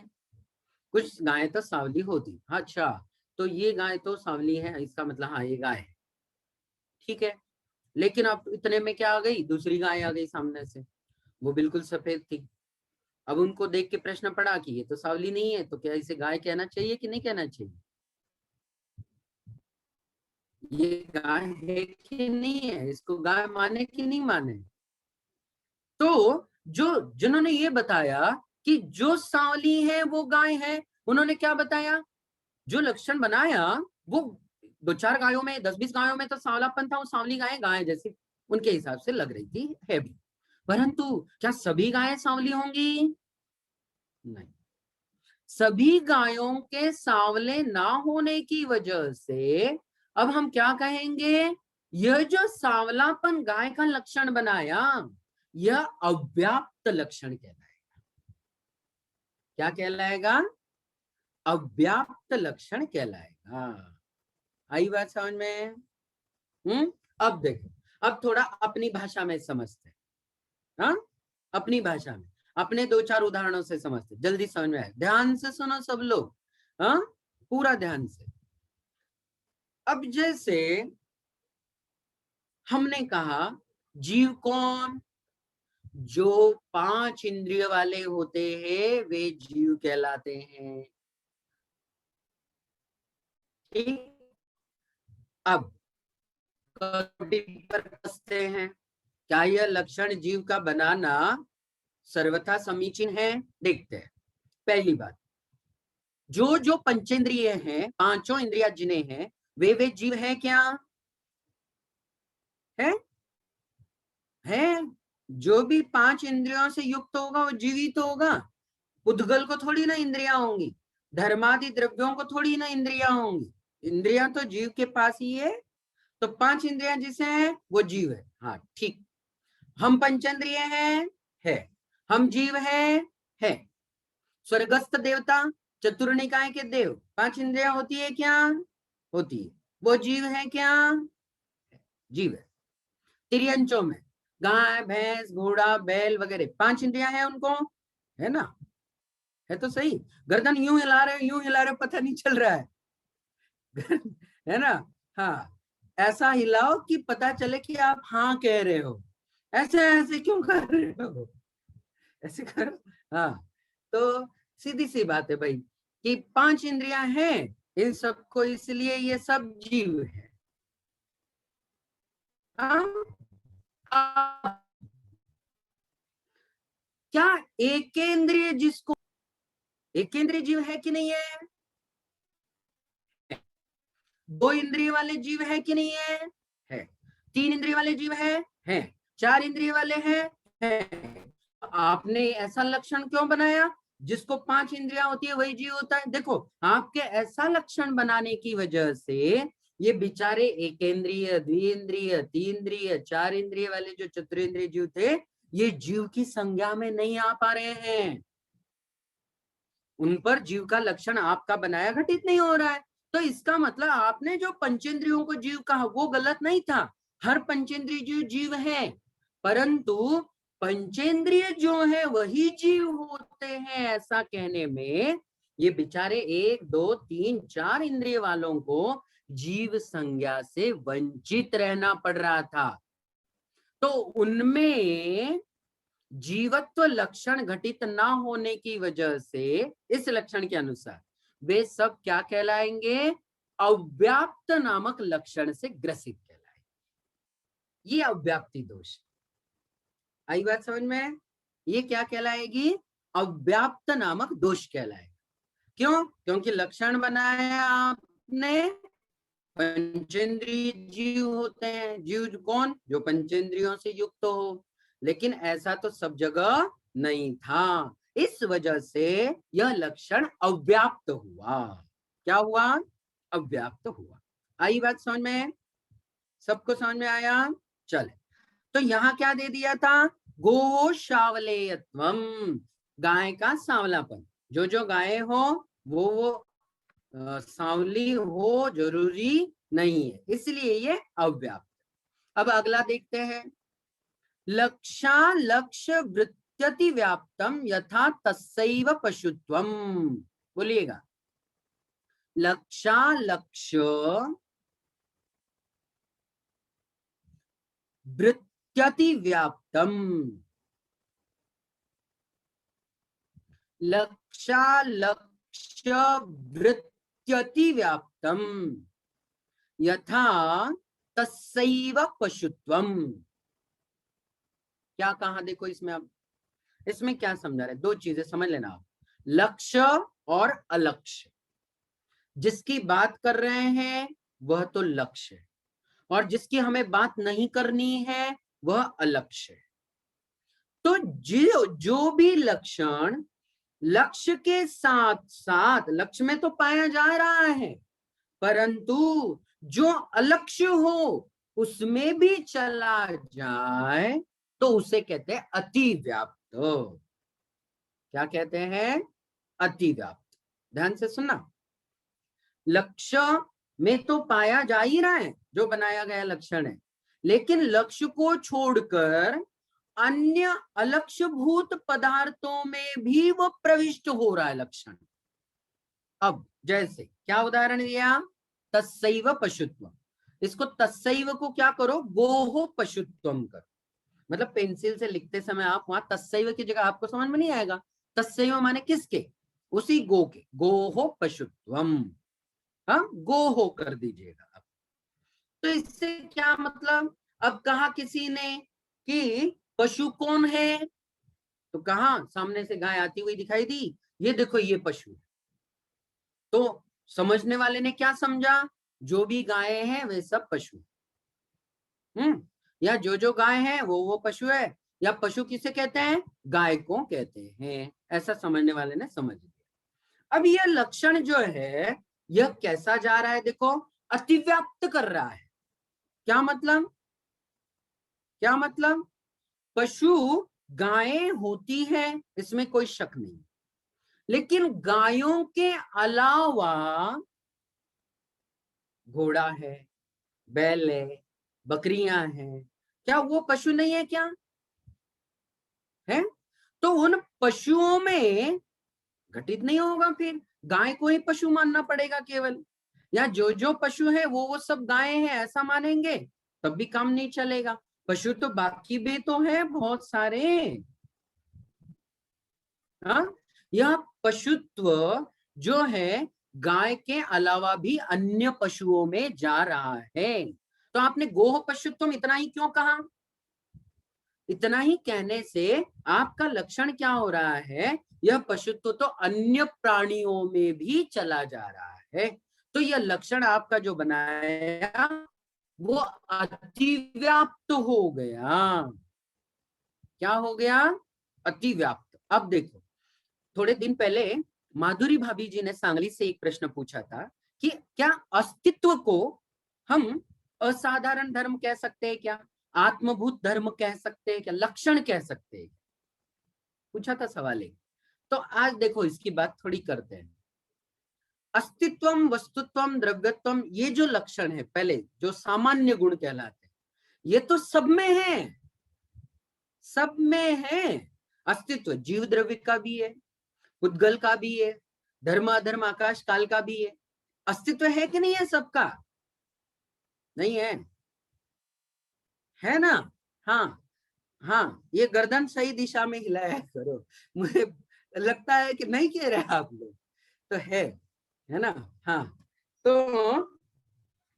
कुछ गायें तो सांवली होती। अच्छा, तो ये गाय तो सांवली है, इसका मतलब हाँ ये गाय है, ठीक है। लेकिन अब इतने में क्या आ गई? दूसरी गाय आ गई सामने से, वो बिल्कुल सफेद थी। अब उनको देख के प्रश्न पड़ा कि ये तो सांवली नहीं है, तो क्या इसे गाय कहना चाहिए कि नहीं कहना चाहिए? ये गाय है कि नहीं है, इसको गाय माने कि नहीं माने? तो जो जिन्होंने ये बताया कि जो सांवली है वो गाय है, उन्होंने क्या बताया? जो लक्षण बनाया वो दो चार गायों में, 10-20 गायों में तो सांवलापन था, वो सांवली गाय गाय जैसी उनके हिसाब से लग रही थी, है भी। परंतु क्या सभी गायें सांवली होंगी? नहीं। सभी गायों के सांवले ना होने की वजह से अब हम क्या कहेंगे? यह जो सांवलापन गाय का लक्षण बनाया, यह अव्याप्त लक्षण कहलाएगा। क्या कहलाएगा? अव्याप्त लक्षण कहलाएगा। आई बात समझ में? अब देखो, अब थोड़ा अपनी भाषा में समझते हैं। हाँ, अपनी भाषा में, अपने दो चार उदाहरणों से समझते, जल्दी समझ में आए। ध्यान से सुनो सब लोग, हाँ, पूरा ध्यान से। अब जैसे हमने कहा, जीव कौन? जो 5 इंद्रिय वाले होते हैं वे जीव कहलाते हैं। ठीक, अब पर कसते हैं। क्या यह लक्षण जीव का बनाना सर्वथा समीचीन है? देखते हैं। पहली बात, जो जो पंचेंद्रिय हैं, पांचों इंद्रिया जिन्हें हैं, वे जीव है क्या? है? है। जो भी 5 इंद्रियों से युक्त होगा वो जीवित तो होगा। उद्गल को थोड़ी ना इंद्रिया होंगी, धर्मादि द्रव्यों को थोड़ी ना इंद्रिया होंगी। इंद्रिया तो जीव के पास ही है, तो 5 इंद्रिया जिसे हैं वो जीव है। हाँ ठीक, हम पंचेंद्रिय हैं, है। हम जीव है। स्वर्गस्थ देवता, चतुर्निकाय के देव, 5 इंद्रिया होती है क्या? होती है। वो जीव है क्या? जीव है। तिर्यंचों में गाय भैंस घोड़ा बैल वगैरह 5 इंद्रिया है उनको, है ना? है तो सही। गर्दन यूं हिला रहे, यूं हिला रहे, पता नहीं चल रहा है। है ना? हाँ, ऐसा हिलाओ कि पता चले कि आप हाँ कह रहे हो। ऐसे ऐसे क्यों कर रहे हो? ऐसे करो। हाँ, तो सीधी सी बात है भाई कि 5 इंद्रियां हैं इन सबको, इसलिए ये सब जीव है। हाँ? क्या एकेंद्रिय जिसको, एकेंद्रिय जीव है कि नहीं है? दो इंद्रिय वाले जीव है कि नहीं है? है। तीन इंद्रिय वाले जीव है। चार इंद्रिय वाले हैं। आपने ऐसा लक्षण क्यों बनाया? जिसको पांच इंद्रियां होती है वही जीव होता है। देखो, आपके ऐसा लक्षण बनाने की वजह से ये बेचारे एकेंद्रिय, द्विइंद्रिय, तीन्द्रिय, चार इंद्रिय वाले जो चतुरेंद्रिय जीव थे, ये जीव की संज्ञा में नहीं आ पा रहे हैं। उन पर जीव का लक्षण आपका बनाया घटित नहीं हो रहा है। तो इसका मतलब आपने जो पंचेंद्रियों को जीव कहा वो गलत नहीं था। हर पंचेंद्रिय जीव जीव है, परंतु पंचेंद्रिय जो है वही जीव होते हैं, ऐसा कहने में ये बेचारे एक, दो, तीन, चार इंद्रिय वालों को जीव संज्ञा से वंचित रहना पड़ रहा था। तो उनमें जीवत्व लक्षण घटित ना होने की वजह से इस लक्षण के अनुसार वे सब क्या कहलाएंगे? अव्याप्त नामक लक्षण से ग्रसित कहलाएंगे। ये अव्याप्ति दोष, आई बात समझ में? ये क्या कहलाएगी? अव्याप्त नामक दोष कहलाएगा। क्यों? क्योंकि लक्षण बनाया आपने, पंचेंद्रिय जीव होते हैं। जीव कौन? जो पंचेंद्रियों से युक्त हो, लेकिन ऐसा तो सब जगह नहीं था। इस वजह से यह लक्षण अव्याप्त हुआ। क्या हुआ? अव्याप्त हुआ। आई बात समझ में? सबको समझ में आया? चले, तो यहां क्या दे दिया था? गो शावलेयत्वम, गाय का सांवलापन। जो जो गाय हो वो सांवली हो जरूरी नहीं है, इसलिए ये अव्याप्त। अब अगला देखते हैं, लक्षा लक्ष्य वृत्यति व्याप्तम यथा तस्सैव पशुत्वम। बोलिएगा, लक्षा लक्ष्य वृत्यति व्याप्तम, लक्षा लक्ष्य वृत्यति व्याप्तम यथा तस्सैव पशुत्वम। क्या कहा? देखो इसमें, अब इसमें क्या समझा रहे? दो चीजें समझ लेना आप, लक्ष्य और अलक्ष्य। जिसकी बात कर रहे हैं वह तो लक्ष्य है, और जिसकी हमें बात नहीं करनी है वह अलक्ष्य है। तो जो भी लक्षण लक्ष्य के साथ साथ, लक्ष्य में तो पाया जा रहा है, परंतु जो अलक्ष्य हो उसमें भी चला जाए तो उसे कहते हैं अतिव्याप्त। क्या कहते हैं? अतिव्याप्त। ध्यान से सुनना, लक्ष्य में तो पाया जा ही रहा है जो बनाया गया लक्षण है, लेकिन लक्ष्य को छोड़कर अन्य अलक्ष्यभूत पदार्थों में भी वो प्रविष्ट हो रहा है लक्षण। अब जैसे क्या उदाहरण दिया? तस्सैव पशुत्वम। इसको तस्सैव को क्या करो? गोहो पशुत्वम करो। मतलब पेंसिल से लिखते समय आप वहां तस्सैव की जगह आपको समझ में नहीं आएगा, तस्सैव माने किसके? उसी गो के, गोहो पशुत्वम। हाँ, गोहो कर दीजिएगा आप। तो इससे क्या मतलब? अब कहा किसी ने कि पशु कौन है, तो कहा सामने से गाय आती हुई दिखाई दी, ये देखो ये पशु है। तो समझने वाले ने क्या समझा? जो भी गाय हैं वे सब पशु। या जो गाय है वो पशु है, या पशु किसे कहते हैं? गाय को कहते हैं। ऐसा समझने वाले ने समझ लिया। अब यह लक्षण जो है यह कैसा जा रहा है? देखो, अतिव्याप्त कर रहा है। क्या मतलब? क्या मतलब? पशु गायें होती हैं, इसमें कोई शक नहीं, लेकिन गायों के अलावा घोड़ा है, बैल है, बकरियां हैं, क्या वो पशु नहीं है? क्या है? तो उन पशुओं में घटित नहीं होगा, फिर गाय को ही पशु मानना पड़ेगा केवल, या जो पशु है वो सब गाय हैं ऐसा मानेंगे तब भी काम नहीं चलेगा। पशु तो बाकी भी तो है बहुत सारे। हाँ, यह पशुत्व जो है गाय के अलावा भी अन्य पशुओं में जा रहा है। तो आपने गोह पशुत्व इतना ही क्यों कहा? इतना ही कहने से आपका लक्षण क्या हो रहा है, यह पशुत्व तो अन्य प्राणियों में भी चला जा रहा है। तो यह लक्षण आपका जो बनाया वो अतिव्याप्त हो गया। क्या हो गया? अतिव्याप्त। अब देखो, थोड़े दिन पहले माधुरी भाभी जी ने सांगली से एक प्रश्न पूछा था कि क्या अस्तित्व को हम असाधारण धर्म कह सकते हैं क्या, आत्मभूत धर्म कह सकते हैं क्या, लक्षण कह सकते हैं? पूछा था सवाल एक। तो आज देखो इसकी बात थोड़ी करते हैं। अस्तित्वम, वस्तुत्वम, द्रव्यत्वम, ये जो लक्षण है पहले जो सामान्य गुण कहलाते हैं, ये तो सब में है, सब में है। अस्तित्व जीव द्रव्य का भी है, उद्गल का भी है, धर्म अधर्म आकाश काल का भी है। अस्तित्व है कि नहीं है सबका? नहीं है? है ना? हाँ हाँ, ये गर्दन सही दिशा में हिलाया करो, मुझे लगता है कि नहीं कह रहे आप लोग, तो है ना? हाँ, तो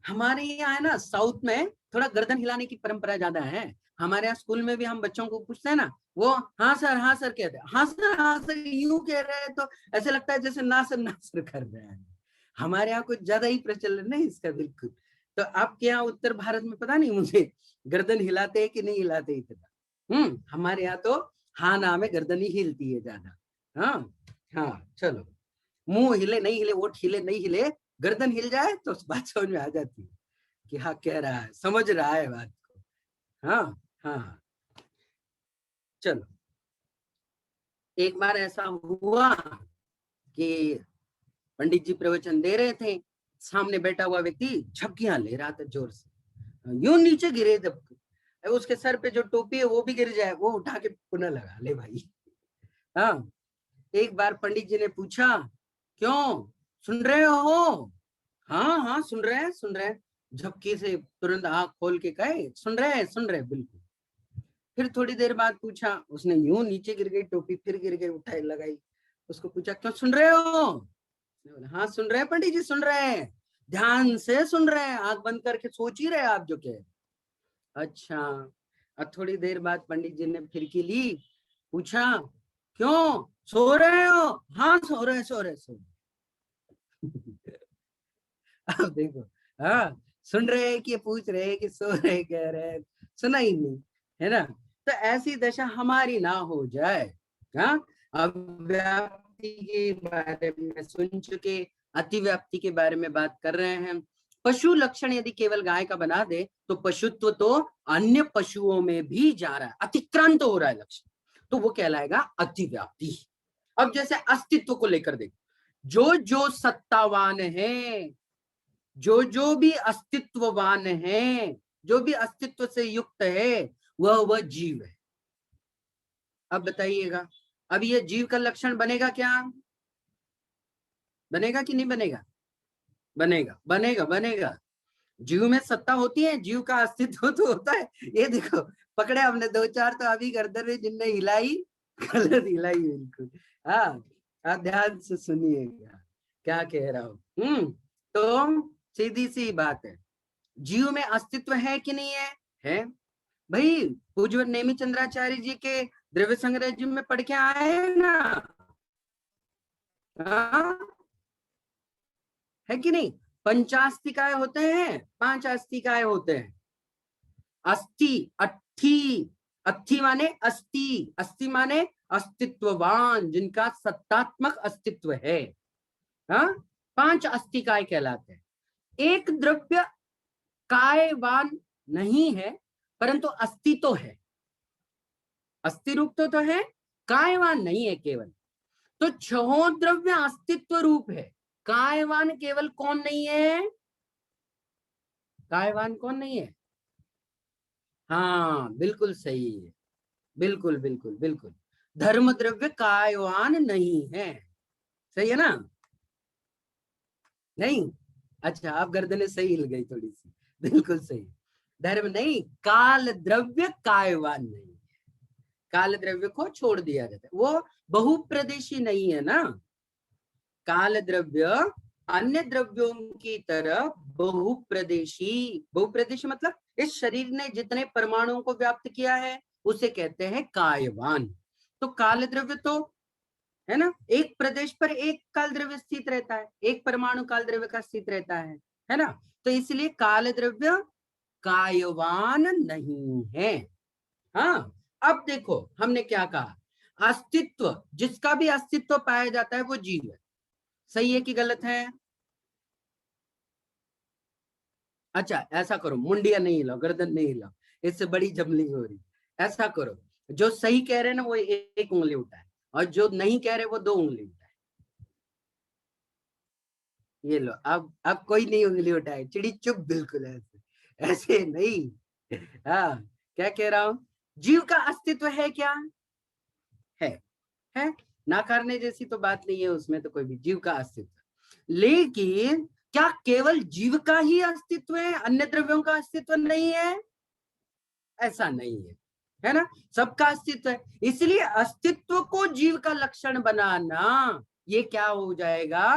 हमारे यहाँ है ना साउथ में थोड़ा गर्दन हिलाने की परंपरा ज्यादा है। हमारे यहाँ स्कूल में भी हम बच्चों को पूछते हैं ना, वो हाँ सर कहते हैं, हाँ सर यूं कह रहे हैं तो ऐसे लगता है जैसे ना सर कर रहे हैं। हमारे यहाँ कुछ ज्यादा ही प्रचलन है इसका, बिल्कुल। तो आपके यहाँ उत्तर भारत में पता नहीं मुझे गर्दन हिलाते हैं कि नहीं हिलाते इतना। हमारे यहाँ तो हाँ ना में गर्दन ही हिलती है ज्यादा। हाँ हाँ, चलो, मुंह हिले नहीं हिले, वोट हिले नहीं हिले, गर्दन हिल जाए तो बात समझ में आ जाती है कि हाँ कह रहा है, समझ रहा है बात को। हाँ हाँ, चलो। एक बार ऐसा हुआ कि पंडित जी प्रवचन दे रहे थे, सामने बैठा हुआ व्यक्ति झपकियां ले रहा था जोर से, यूं नीचे गिरे, जब उसके सर पे जो टोपी है वो भी गिर जाए, वो उठा के पुनः लगा ले भाई। हाँ, एक बार पंडित जी ने पूछा, क्यों, सुन रहे हो? हाँ हाँ सुन रहे हैं, झपकी से तुरंत आंख खोल के कहे, सुन रहे बिल्कुल। फिर थोड़ी देर बाद पूछा, उसने यूं नीचे गिर गई टोपी, फिर गिर गई, उठाई लगाई, उसको पूछा, क्यों सुन रहे हो? हाँ सुन रहे हैं पंडित जी, सुन रहे हैं, ध्यान से सुन रहे हैं, आंख बंद करके सोच ही रहे आप जो कह। अच्छा। अब थोड़ी देर बाद पंडित जी ने फिरकी ली, पूछा, क्यों, सो रहे हो? हाँ सो रहे। अब देखो, हाँ, सुन रहे हैं कि पूछ रहे हैं कि सो रहे, कह रहे हैं, सुना ही नहीं, है ना? तो ऐसी दशा हमारी ना हो जाए। हाँ, अब व्याप्ति के बारे में सुन चुके, अतिव्याप्ति के बारे में बात कर रहे हैं। पशु लक्षण यदि केवल गाय का बना दे तो पशुत्व तो अन्य पशुओं में भी जा रहा है, अतिक्रांत हो रहा है लक्षण, तो वो कहलाएगा अतिव्याप्ति। अब जैसे अस्तित्व को लेकर देखो, जो सत्तावान है, जो भी अस्तित्ववान है, जो भी अस्तित्व से युक्त है, वह जीव है। अब बताइएगा, अब ये जीव का लक्षण बनेगा क्या? बनेगा कि नहीं बनेगा? बनेगा बनेगा बनेगा। जीव में सत्ता होती है, जीव का अस्तित्व तो होता है। ये देखो, पकड़े हमने दो चार तो अभी गर्दन में जिनने हिलाई, गलत हिलाई बिल्कुल। हाँ, आप ध्यान से सुनिएगा क्या कह रहा हूँ। तो सीधी सी बात है, जीव में अस्तित्व है कि नहीं है? है भाई, पूज्य नेमी चंद्राचार्य जी के द्रव्य संग्रह जी में पढ़ के आए हैं ना? हाँ? है कि नहीं? पंचास्तिकाय होते हैं, 5 अस्तिकाय होते हैं। अस्थि, अस्थि, अस्थि माने अस्थि, अस्थि माने अस्तित्ववान, जिनका सत्तात्मक अस्तित्व है। हाँ, 5 अस्तिकाय कहलाते हैं। एक द्रव्य कायवान नहीं है, परंतु अस्थि तो है, अस्थि रूप तो है, कायवान नहीं है केवल। तो छहों द्रव्य अस्तित्व रूप है, कायवान केवल कौन नहीं है? कायवान कौन नहीं है? हाँ बिल्कुल सही है, बिल्कुल बिल्कुल बिल्कुल, धर्म द्रव्य कायवान नहीं है। सही है ना? नहीं? अच्छा, आप गर्दनें सही हिल गई थोड़ी सी, बिल्कुल सही। धर्म नहीं, काल द्रव्य कायवान नहीं, काल द्रव्य को छोड़ दिया जाता है, वो बहुप्रदेशी नहीं है ना। काल द्रव्य अन्य द्रव्यों की तरह बहुप्रदेशी, बहुप्रदेशी मतलब इस शरीर ने जितने परमाणुओं को व्याप्त किया है उसे कहते हैं कायवान। तो काल द्रव्य तो है ना, एक प्रदेश पर एक काल द्रव्य स्थित रहता है, एक परमाणु काल द्रव्य का स्थित रहता है ना। तो इसलिए काल द्रव्य कायवान नहीं है। हाँ, अब देखो हमने क्या कहा, अस्तित्व, जिसका भी अस्तित्व पाया जाता है वो जीव है। सही है कि गलत है? अच्छा ऐसा करो, मुंडिया नहीं हिलाओ, गर्दन नहीं हिलाओ, इससे बड़ी जमलिंग हो रही। ऐसा करो, जो सही कह रहे हैं ना वो एक उंगली उठाए, और जो नहीं कह रहे वो 2 उंगली उठाए। ये लो, अब कोई नहीं उंगली उठाए, चिड़ी चुप बिल्कुल, ऐसे ऐसे नहीं। हाँ, क्या कह रहा हूं, जीव का अस्तित्व है क्या? है। है, नाकारने जैसी तो बात नहीं है उसमें, तो कोई भी जीव का अस्तित्व। लेकिन क्या केवल जीव का ही अस्तित्व है, अन्य द्रव्यों का अस्तित्व नहीं है? ऐसा नहीं है ना, सबका अस्तित्व है। इसलिए अस्तित्व को जीव का लक्षण बनाना, ये क्या हो जाएगा,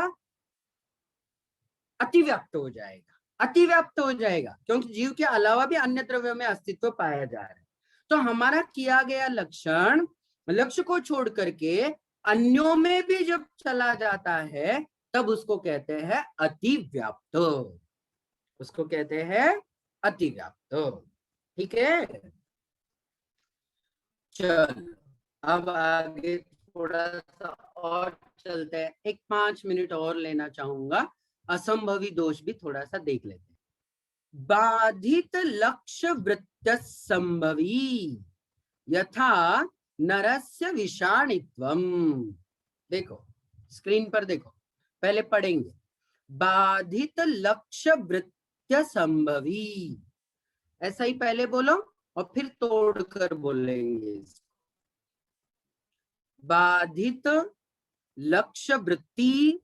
अतिव्याप्त हो जाएगा, अतिव्याप्त हो जाएगा, क्योंकि जीव के अलावा भी अन्य द्रव्यों में अस्तित्व पाया जा रहा है। तो हमारा किया गया लक्षण, लक्ष्य को छोड़ करके अन्यों में भी जब चला जाता है, तब उसको कहते हैं अतिव्याप्त, उसको कहते हैं अतिव्याप्त। ठीक है, चलो अब आगे थोड़ा सा और चलते हैं, एक 5 मिनट और लेना चाहूंगा, असंभवी दोष भी थोड़ा सा देख लेते हैं। बाधित लक्ष्य वृत्त संभवी यथा नरस्य विषाणित्वम। देखो स्क्रीन पर देखो, पहले पढ़ेंगे, बाधित लक्ष्य वृत्त संभवी, ऐसा ही पहले बोलो और फिर तोड़कर बोलेंगे। बाधित लक्ष्य वृत्ति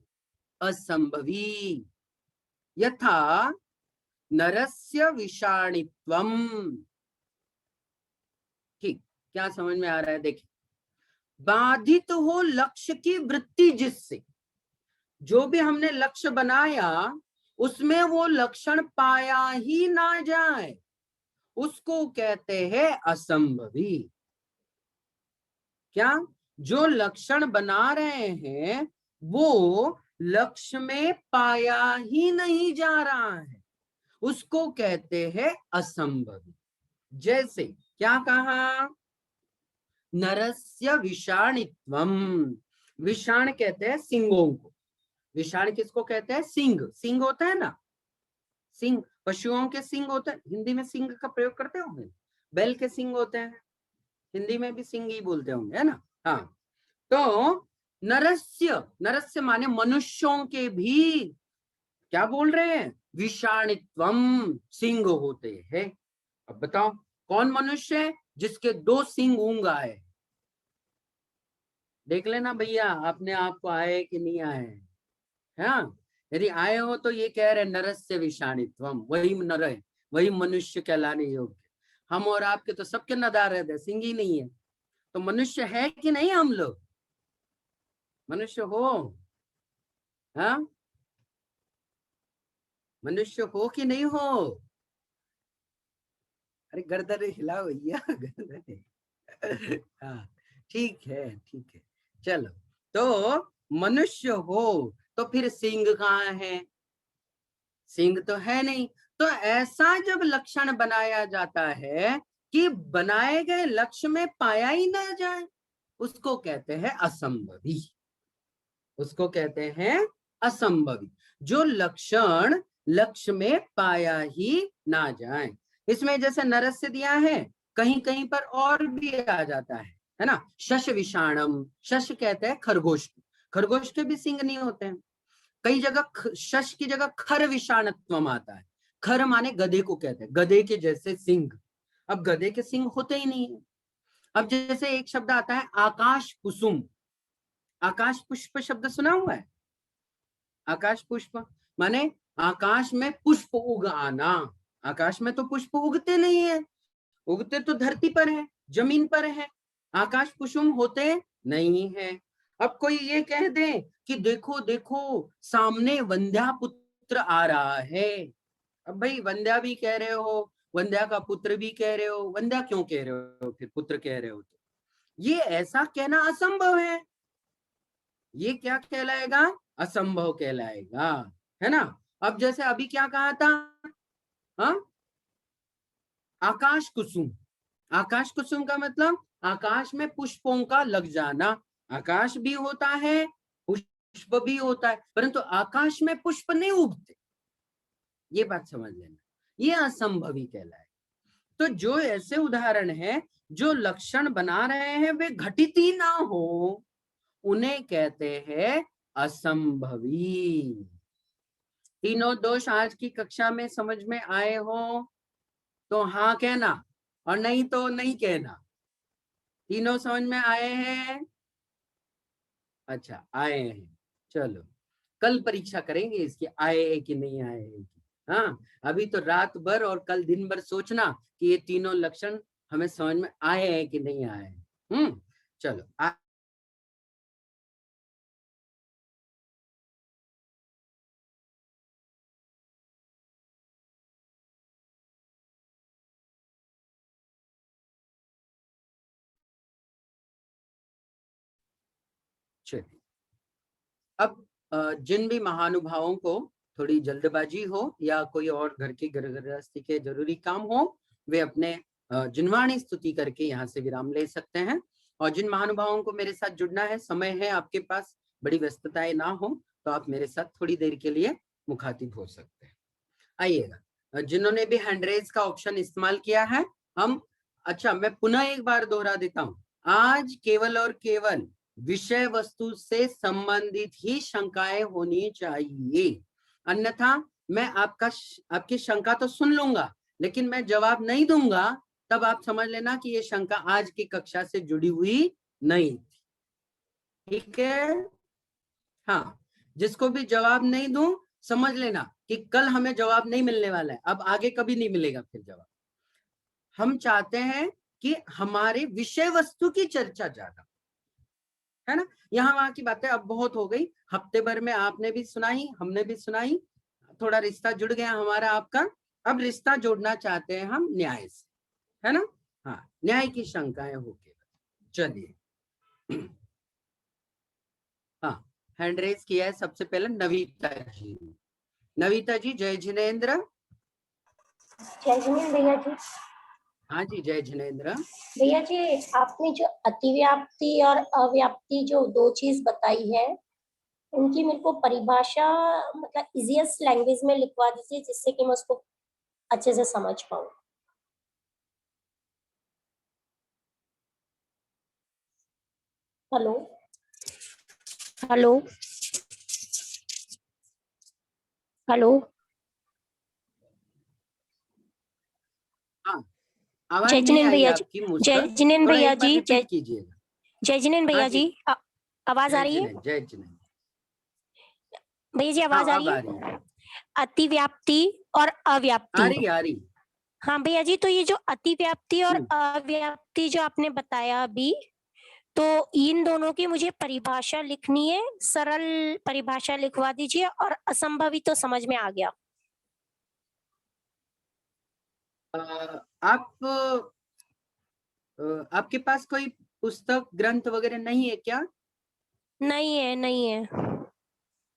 असंभवी यथा नरस्य विषाणित्वम। ठीक, क्या समझ में आ रहा है? देखिए, बाधित हो लक्ष्य की वृत्ति, जिससे जो भी हमने लक्ष्य बनाया उसमें वो लक्षण पाया ही ना जाए, उसको कहते हैं असंभवी। क्या, जो लक्षण बना रहे हैं वो लक्ष्य में पाया ही नहीं जा रहा है, उसको कहते हैं असंभवी। जैसे क्या कहा, नरस्य विषाणित्वम, विषाण कहते हैं सिंगों को, विषाण किसको कहते हैं, सिंग, सिंग होता है ना, सिंग, पशुओं के सिंग होते हैं, हिंदी में सिंग का प्रयोग करते होंगे, बैल के सिंग होते हैं, हिंदी में भी सिंग ही बोलते होंगे, है ना। हाँ, तो नरस्य, नरस्य माने मनुष्यों के भी क्या बोल रहे हैं, विषाणित्वम, सिंग होते हैं। अब बताओ कौन मनुष्य है जिसके 2 सिंग ऊंग आए? देख लेना भैया अपने आप को आए कि नहीं आए। हाँ, यदि आए हो तो ये कह रहे नरस्य विषाणित्वम, वही नर है, वही मनुष्य कहलाने योग्य। हम और आपके तो सबके नदार है, सिंग ही नहीं है, तो मनुष्य है कि नहीं? हम लोग मनुष्य हो? हाँ, मनुष्य हो कि नहीं हो? अरे गर्दन हिलाओ भैया, गर्दन। हाँ, ठीक है ठीक है, चलो। तो मनुष्य हो तो फिर सिंह कहाँ है? सिंह तो है नहीं। तो ऐसा जब लक्षण बनाया जाता है कि बनाए गए लक्ष्य में पाया ही ना जाए, उसको कहते हैं असंभवी, उसको कहते हैं असंभवी, जो लक्षण लक्ष्य में पाया ही ना जाए। इसमें जैसे नरस्य दिया है, कहीं कहीं पर और भी आ जाता है ना, शश विषाणम, शश कहते हैं खरगोश, खरगोश के भी सिंग नहीं होते हैं। कई जगह शश की जगह खर विषाणत्वम आता है, खर माने गधे को कहते हैं, गधे के जैसे सिंग। अब गधे के सिंग होते ही नहीं है। अब जैसे एक शब्द आता है आकाश कुसुम, आकाश पुष्प शब्द सुना हुआ है? आकाश पुष्प माने आकाश में पुष्प उग आना, आकाश में तो पुष्प उगते नहीं है, उगते तो धरती पर है, जमीन पर है, आकाश कुसुम होते नहीं है। अब कोई ये कह दे कि देखो देखो सामने वंध्या पुत्र आ रहा है, अब भाई वंध्या भी कह रहे हो, वंद्या का पुत्र भी कह रहे हो, वंद्या क्यों कह रहे हो, फिर पुत्र कह रहे हो? तो ये ऐसा कहना असंभव है, ये क्या कहलाएगा? असंभव कहलाएगा, है ना। अब जैसे अभी क्या कहा था, हाँ, आकाश कुसुम। आकाश कुसुम का मतलब आकाश में पुष्पों का लग जाना। आकाश भी होता है, पुष्प भी होता है, परंतु आकाश में पुष्प नहीं उगते, ये बात समझ लेना, ये असंभवी कहलाए। तो जो ऐसे उदाहरण है जो लक्षण बना रहे हैं वे घटित ही ना हो, उन्हें कहते हैं असंभवी। तीनों दोष आज की कक्षा में समझ में आए हो तो हाँ कहना, और नहीं तो नहीं कहना। तीनों समझ में आए हैं? अच्छा, आए हैं, चलो कल परीक्षा करेंगे इसकी, आए हैं कि नहीं आए हैं। हाँ, अभी तो रात भर और कल दिन भर सोचना कि ये तीनों लक्षण हमें समझ में आए हैं कि नहीं आए हैं। चलो चलिए, अब जिन भी महानुभावों को थोड़ी जल्दबाजी हो या कोई और घर की गृहस्थी के जरूरी काम हो, वे अपने जिनवाणी स्तुति करके यहाँ से विराम ले सकते हैं। और जिन महानुभावों को मेरे साथ जुड़ना है, समय है आपके पास, बड़ी व्यस्तताएं ना हो, तो आप मेरे साथ थोड़ी देर के लिए मुखातिब हो सकते हैं। आइएगा, जिन्होंने भी हैंड रेज का ऑप्शन इस्तेमाल किया है, हम, अच्छा मैं पुनः एक बार दोहरा देता हूँ, आज केवल और केवल विषय वस्तु से संबंधित ही शंकाएं होनी चाहिए, अन्यथा मैं आपकी शंका तो सुन लूंगा लेकिन मैं जवाब नहीं दूंगा, तब आप समझ लेना कि ये शंका आज की कक्षा से जुड़ी हुई नहीं थी, ठीक है। हाँ, जिसको भी जवाब नहीं दूं समझ लेना कि कल हमें जवाब नहीं मिलने वाला है, अब आगे कभी नहीं मिलेगा फिर जवाब। हम चाहते हैं कि हमारे विषय वस्तु की चर्चा ज्यादा, है ना। यहाँ वहां की बातें अब बहुत हो गई, हफ्ते भर में आपने भी सुनाई, हमने भी सुनाई, थोड़ा रिश्ता जुड़ गया हमारा आपका। अब रिश्ता जोड़ना चाहते हैं हम न्याय से, है ना। हाँ, न्याय की शंकाएं होके, चलिए। हाँ, हैंड रेज किया है सबसे पहले नवीता जी। नवीता जी, जय जिनेन्द्र। जय जिनेन्द्र भैया जी। हाँ जी, जय जिनेन्द्र। भैया जी, आपने जो अतिव्याप्ति और अव्याप्ति जो दो चीज बताई है, उनकी मेरे को परिभाषा मतलब इजीएस्ट लैंग्वेज में लिखवा दीजिए, जिससे कि मैं उसको अच्छे से समझ पाऊँ। Hello hello hello. हाँ, आवाज जय नहीं जिनेन्द्र आई भैया जी। आपकी मुझ जय पर, जिनेन्द्र थोड़ा भैया एक बार जी। रिपीट कीजिएगा। जय जिनेन्द्र हाँ भैया जी, जी, आवाज आ जय रही है? जिनेन्द्र, जय जिनेन्द्र। भैया जी, हाँ, आवाज आ अब रही आ रही है? है, अतिव्याप्ति और आ अव्याप्ति। रही आ रही। हाँ भैया जी, तो ये जो अतिव्याप्ति और अव्याप्ति जो आपने बताया अभी, तो इन दोनों की मुझे परिभाषा लिखनी है, सरल परिभाषा लिखवा दीजिए। और असंभवी तो समझ में आ गया। आप आपके पास कोई पुस्तक ग्रंथ वगैरह नहीं है क्या? नहीं है, नहीं है।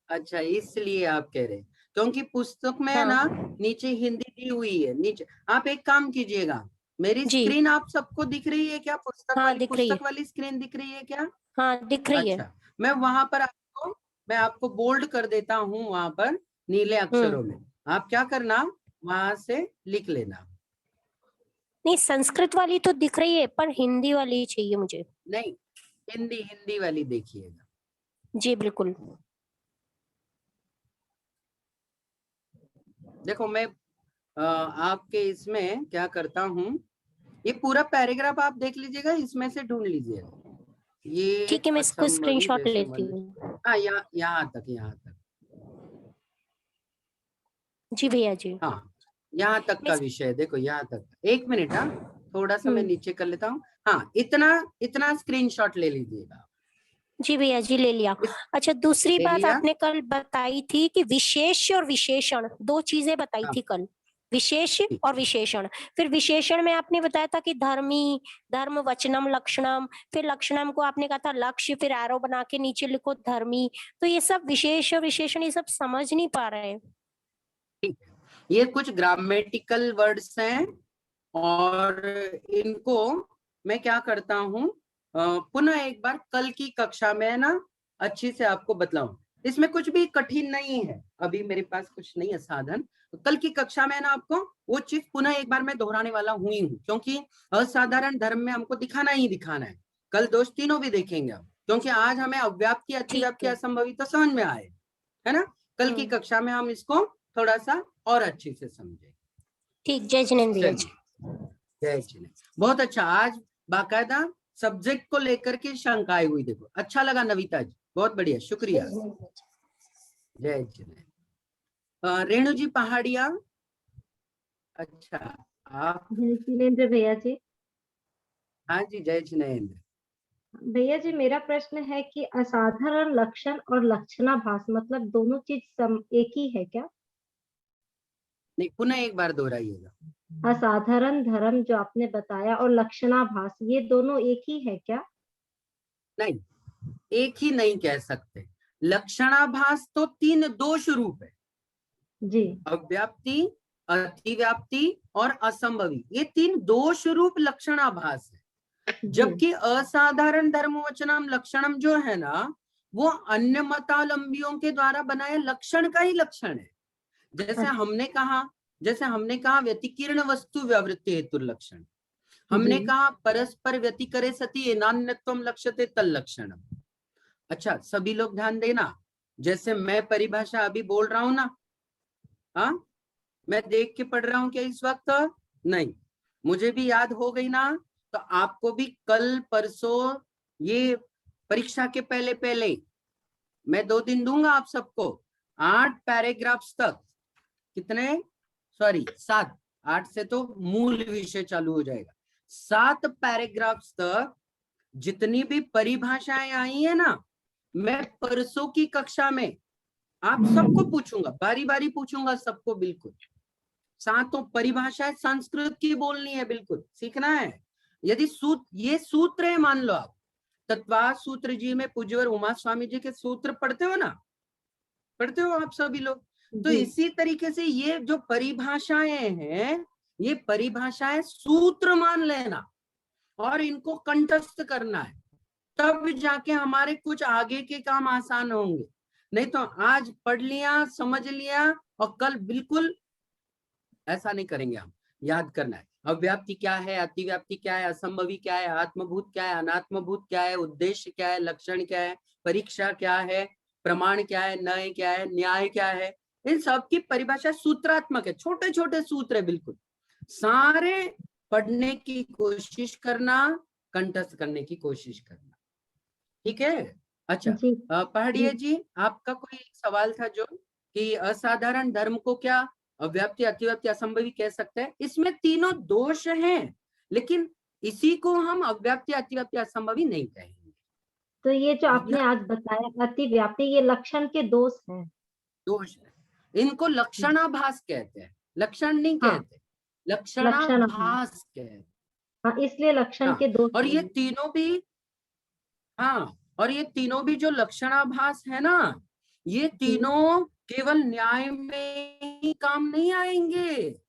अच्छा, इसलिए आप कह रहे हैं, क्योंकि पुस्तक में है हाँ ना, नीचे हिंदी दी हुई है नीचे। आप एक काम कीजिएगा, मेरी जी। स्क्रीन आप सबको दिख रही है क्या? हाँ, दिख रही है। पुस्तक वाली स्क्रीन दिख रही है क्या? हाँ, दिख रही है। अच्छा, मैं आपको बोल्ड कर देता हूँ वहां पर नीले अक्षरों में, आप क्या करना, वहां से लिख लेना। नहीं, संस्कृत वाली तो दिख रही है, पर हिंदी वाली ही चाहिए मुझे। नहीं, हिंदी वाली देखिएगा। जी बिल्कुल। देखो, मैं आपके इसमें क्या करता हूँ, ये पूरा पैराग्राफ आप देख लीजिएगा, इसमें से ढूंढ लीजिएगा। ये ठीक है, मैं इसको असंभवी स्क्रीनशॉट जैसे लेती मनुष्य, हूँ। हाँ, यहाँ तक, जी भैया जी। हाँ, यहाँ तक का विषय देखो, यहाँ तक। एक मिनट, हाँ, थोड़ा सा मैं नीचे कर लेता हूँ। हाँ, इतना स्क्रीनशॉट ले लीजिएगा। जी भैया जी, ले लिया। अच्छा, दूसरी ले बात लिया? आपने कल बताई थी कि विशेष और विशेषण, दो चीजें बताई हाँ, थी कल। विशेष और विशेषण। फिर विशेषण में आपने बताया था कि धर्मी, धर्म वचनम लक्षणम, फिर लक्षणम को आपने कहा था लक्ष्य, फिर एरो बना के नीचे लिखो धर्मी। तो ये सब विशेष और विशेषण ये सब समझ नहीं पा रहे हैं। ठीक है, ये कुछ ग्रामेटिकल वर्ड्स हैं और इनको मैं क्या करता हूँ, पुनः एक बार कल की कक्षा में ना अच्छी से आपको बतलाऊं। इसमें कुछ भी कठिन नहीं है, अभी मेरे पास कुछ नहीं है साधन, तो कल की कक्षा में ना आपको वो चीज पुनः एक बार मैं दोहराने वाला हुई हूँ, क्योंकि असाधारण धर्म में हमको दिखाना ही दिखाना है। कल दोष तीनों भी देखेंगे हम, क्योंकि आज हमें अव्याप्ति, अतिव्याप्ति, असंभवी तो समझ में आए, है ना। कल की कक्षा में हम इसको थोड़ा सा और अच्छे से समझेंगे। ठीक, जय जिनेंद्र भैया जी। जय जिनेंद्र, बहुत अच्छा। आज बाकायदा सब्जेक्ट को लेकर के शंकाएं हुई, देखो अच्छा लगा नविता जी, बहुत बढ़िया, शुक्रिया। जय जिनेंद्र। रेणु जी पहाड़िया, अच्छा आप। जय जिनेंद्र भैया जी। हाँ जी, जय जिनेंद्र। भैया जी, मेरा प्रश्न है कि असाधारण लक्षण और लक्षणाभास मतलब दोनों चीज एक ही है क्या? नहीं, पुनः एक बार दोहराइएगा। असाधारण धर्म जो आपने बताया और लक्षणाभास, ये दोनों एक ही है क्या? नहीं, एक ही नहीं कह सकते। लक्षणाभास तो तीन दोष रूप है जी। अव्याप्ति, अतिव्याप्ति और असंभवी, ये तीन दोष रूप लक्षणाभास है। जबकि असाधारण धर्मवचनम लक्षणम जो है ना, वो अन्य मतावलंबियों के द्वारा बनाए लक्षण का ही लक्षण है। जैसे हमने कहा व्यतिकीर्ण वस्तु व्यावृत्ति हेतु लक्षण, हमने कहा परस्पर व्यतिकरे सती नान्यत्वम लक्ष्यते तल लक्षण। अच्छा, सभी लोग ध्यान देना, जैसे मैं परिभाषा अभी बोल रहा हूं ना, हाँ, मैं देख के पढ़ रहा हूं क्या इस वक्त? नहीं, मुझे भी याद हो गई ना, तो आपको भी कल परसों ये परीक्षा के पहले पहले मैं 2 दिन दूंगा आप सबको, 8 पैराग्राफ्स तक, कितने, सॉरी 7, 8 से तो मूल विषय चालू हो जाएगा, 7 पैराग्राफ्स तक जितनी भी परिभाषाएं आई है ना, मैं परसों की कक्षा में आप सबको पूछूंगा, बारी बारी पूछूंगा सबको, बिल्कुल। सातों परिभाषाएं संस्कृत की बोलनी है, बिल्कुल सीखना है। यदि ये सूत्र है, मान लो आप तत्वा सूत्र जी में पूज्यवर उमा स्वामी जी के सूत्र पढ़ते हो ना, पढ़ते हो आप सभी लोग, तो इसी तरीके से ये जो परिभाषाएं हैं, ये परिभाषाएं सूत्र मान लेना और इनको कंठस्थ करना है, तब जाके हमारे कुछ आगे के काम आसान होंगे। नहीं तो आज पढ़ लिया, समझ लिया और कल बिल्कुल ऐसा नहीं करेंगे हम। याद करना है, अव्याप्ति क्या है, अतिव्याप्ति क्या है, असंभवी क्या है, आत्मभूत क्या है, अनात्मभूत क्या है, उद्देश्य क्या है, लक्षण क्या है, परीक्षा क्या है, प्रमाण क्या है, नय क्या है, न्याय क्या है, इन सब की परिभाषा सूत्रात्मक है, छोटे छोटे सूत्र है, बिल्कुल सारे पढ़ने की कोशिश करना, कंठस्थ करने की कोशिश करना, ठीक है। अच्छा, पहाड़िया जी, आपका कोई सवाल था जो कि असाधारण धर्म को क्या अव्याप्ति, अतिव्याप्ति, असंभवी कह सकते हैं? इसमें तीनों दोष हैं, लेकिन इसी को हम अव्याप्ति, अतिव्याप्ति, असंभवी नहीं कहेंगे। तो ये जो आपने आज बताया अतिव्याप्ति, ये लक्षण के दोष हैं, दोष है, इनको लक्षणाभास कहते हैं, लक्षण नहीं कहते, लक्षणाभास कहते हैं। हाँ, इसलिए लक्षण के दोष। और ये तीनों भी, हाँ, और ये तीनों भी जो लक्षणाभास है ना, ये तीनों केवल न्याय में ही काम नहीं आएंगे,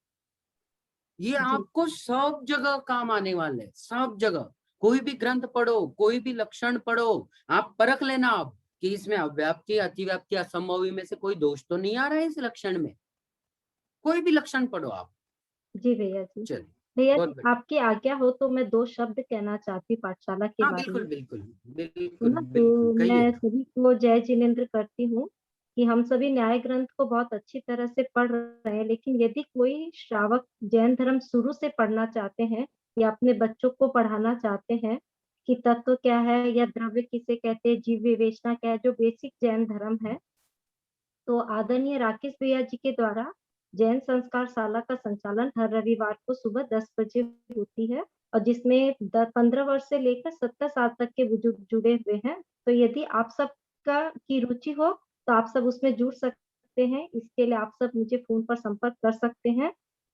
ये आपको सब जगह काम आने वाले, सब जगह। कोई भी ग्रंथ पढ़ो, कोई भी लक्षण पढ़ो, आप परख लेना आप कि इसमें अव्याप्ति, अतिव्याप्ति, असंभवी में से कोई दोष तो नहीं आ रहा है इस लक्षण में। कोई भी लक्षण पढ़ो आप। जी भैया जी। चलिए भैया जी, आपकी आज्ञा हो तो मैं 2 शब्द कहना चाहती पाठशाला के बारे बिल्कुल में। बिल्कुल तो बिल्कुल मैं सभी को जय जिनेंद्र करती हूँ कि हम सभी न्याय ग्रंथ को बहुत अच्छी तरह से पढ़ रहे हैं, लेकिन यदि कोई श्रावक जैन धर्म शुरू से पढ़ना चाहते हैं या अपने बच्चों को पढ़ाना चाहते हैं कि तत्व क्या है या द्रव्य किसे कहते हैं, जीव विवेचना क्या है, जो बेसिक जैन धर्म है, तो आदरणीय राकेश भैया जी के द्वारा जैन संस्कार शाला का संचालन हर रविवार को सुबह 10 बजे होती है और जिसमें 15 वर्ष से लेकर 70 साल तक के बुजुर्ग जुड़े हुए हैं। तो यदि आप सबका की रुचि हो तो आप सब उसमें जुड़ सकते हैं। इसके लिए आप सब मुझे फोन पर संपर्क कर सकते हैं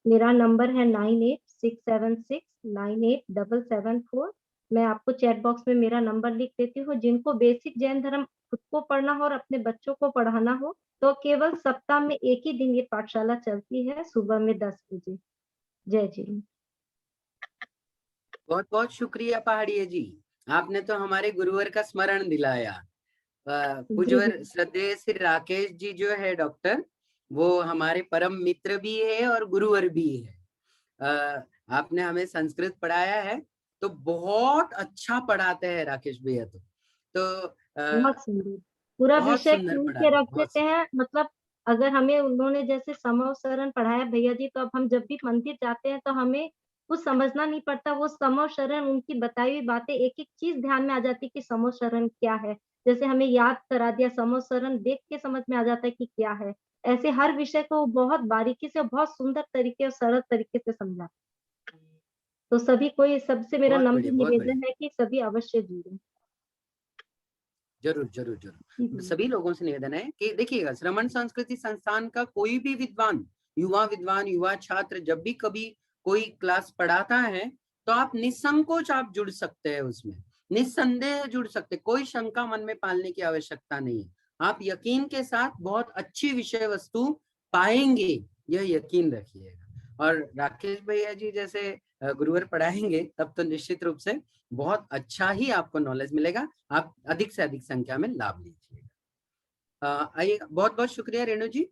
मेरा नंबर है 9867698774। मैं आपको चैट बॉक्स में मेरा नंबर लिख देती हूँ। जिनको बेसिक जैन धर्म खुद को पढ़ना हो और अपने बच्चों को पढ़ाना हो तो केवल सप्ताह में एक ही दिन ये पाठशाला चलती है, सुबह में 10 बजे। जय जी। बहुत बहुत शुक्रिया पहाड़िया जी, आपने तो हमारे गुरुवर का स्मरण दिलाया। पूज्यवर श्रद्धेय श्री राकेश जी जो है डॉक्टर, वो हमारे परम मित्र भी है और गुरुवर भी है। आपने हमें संस्कृत पढ़ाया है, तो बहुत अच्छा पढ़ाते हैं राकेश भैया। तो बहुत सुंदर, पूरा बहुत विषय सुंदर खोल के पढ़ाते, रख बहुत देते हैं। मतलब अगर हमें उन्होंने जैसे समवसरण पढ़ाया भैया जी, तो अब हम जब भी मंदिर जाते हैं तो हमें कुछ समझना नहीं पड़ता। वो समवसरण, उनकी बताई हुई बातें, एक एक चीज ध्यान में आ जाती है कि समवसरण क्या है। जैसे हमें याद करा दिया, समवसरण देख के समझ में आ जाता है कि क्या है। ऐसे हर विषय को बहुत बारीकी से, बहुत सुंदर तरीके और सरल तरीके से समझा। तो सभी को ये, सबसे मेरा बहुत नम्र बढ़िया, बहुत बढ़िया। निवेदन है कि सभी अवश्य जुड़े। जरूर जरूर जरूर, सभी लोगों से निवेदन है कि देखिएगा, श्रमण संस्कृति संस्थान का कोई भी विद्वान, युवा छात्र जब भी कभी कोई क्लास पढ़ाता है, तो आप निसंकोच आप जुड़ सकते हैं उसमें, निस्संदेह जुड़ सकते, कोई शंका मन में पालने की आवश्यकता नहीं है। आप यकीन के साथ बहुत अच्छी विषय वस्तु पाएंगे, यह यकीन रखिएगा। और राकेश भैया जी जैसे गुरुवर पढ़ाएंगे, तब तो निश्चित रूप से बहुत अच्छा ही आपको नॉलेज मिलेगा। आप अधिक से अधिक संख्या में लाभ लीजिएगा। आइए, बहुत बहुत शुक्रिया रेणु जी।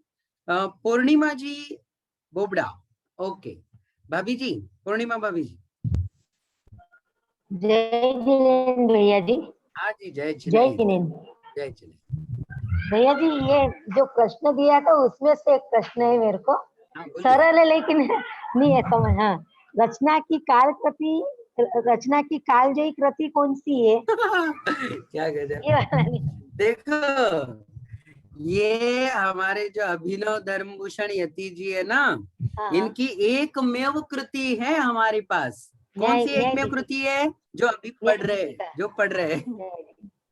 पूर्णिमा जी बोबड़ा, ओके। भाभी जी, पूर्णिमा भाभी जी। जय जिनेन्द्र भैया जी। हाँ जी, जय जय जिनेन्द्र, जिनेन्द्र जय जिनेन्द्र। भैया जी। ये जो प्रश्न दिया था उसमें से एक प्रश्न है मेरे को, हाँ बोलिए। सरल है लेकिन नहीं है समझ। हाँ, रचना की कालजयी कृति कौन सी है? क्या गजब। ये वाला नहीं। देखो, ये हमारे जो अभिनव धर्मभूषण यति जी है ना, हाँ, इनकी एकमेव कृति है हमारे पास। कौन सी एकमेव कृति है? जो अभी पढ़ रहे हैं, जो पढ़ रहे हैं।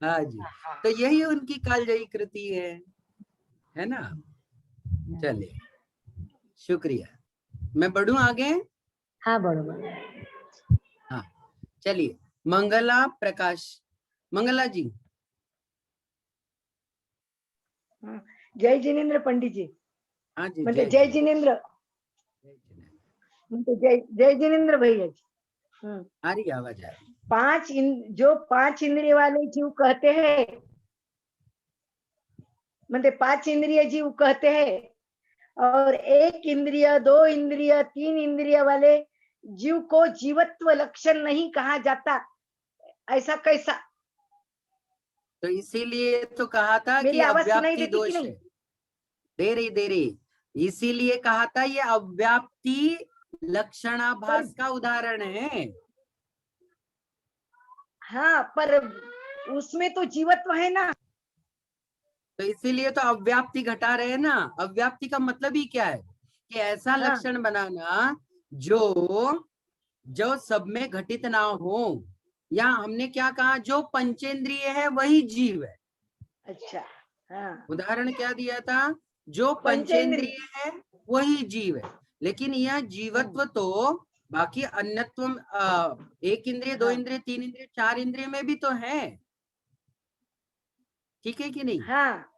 हाँ जी, तो यही उनकी कालजयी कृति है ना। चलिए, शुक्रिया। मैं बढ़ूं आगे? हाँ बरोबर। हाँ, चलिए। मंगला प्रकाश, मंगला जी। जय जिनेन्द्र पंडित जी। हाँ जी, म्हणजे जय जिनेन्द्र, जय जिनेन्द्र भैया जी। आ रही आवाज आ रही। जो 5 इंद्रिय वाले जीव कहते हैं, म्हणजे 5 इंद्रिय जीव कहते हैं, और 1 इंद्रिय, 2 इंद्रिय, 3 इंद्रिय वाले जीव को जीवत्व लक्षण नहीं कहा जाता, ऐसा कैसा? तो इसीलिए तो कहा था मेरी कि आवाज सुनाई अव्याप्ति देती कि दोष नहीं? है। दे रही, इसीलिए कहा था ये अव्याप्ति लक्षणाभास का उदाहरण है। हाँ, पर उसमें तो जीवत्व है ना। तो इसीलिए तो अव्याप्ति घटा रहे हैं ना। अव्याप्ति का मतलब ही क्या है कि ऐसा हाँ। लक्षण बनाना जो सब में घटित ना हो, या हमने क्या कहा, जो पंचेंद्रिय है वही जीव है। अच्छा, हाँ। उदाहरण क्या दिया था? जो पंचेंद्रिय है वही जीव है, लेकिन यह जीवत्व तो बाकी अन्यत्व, 1 इंद्रिय, 2 इंद्रिय, 3 इंद्रिय, 4 इंद्रिय में भी तो है। ठीक है कि नहीं? हाँ,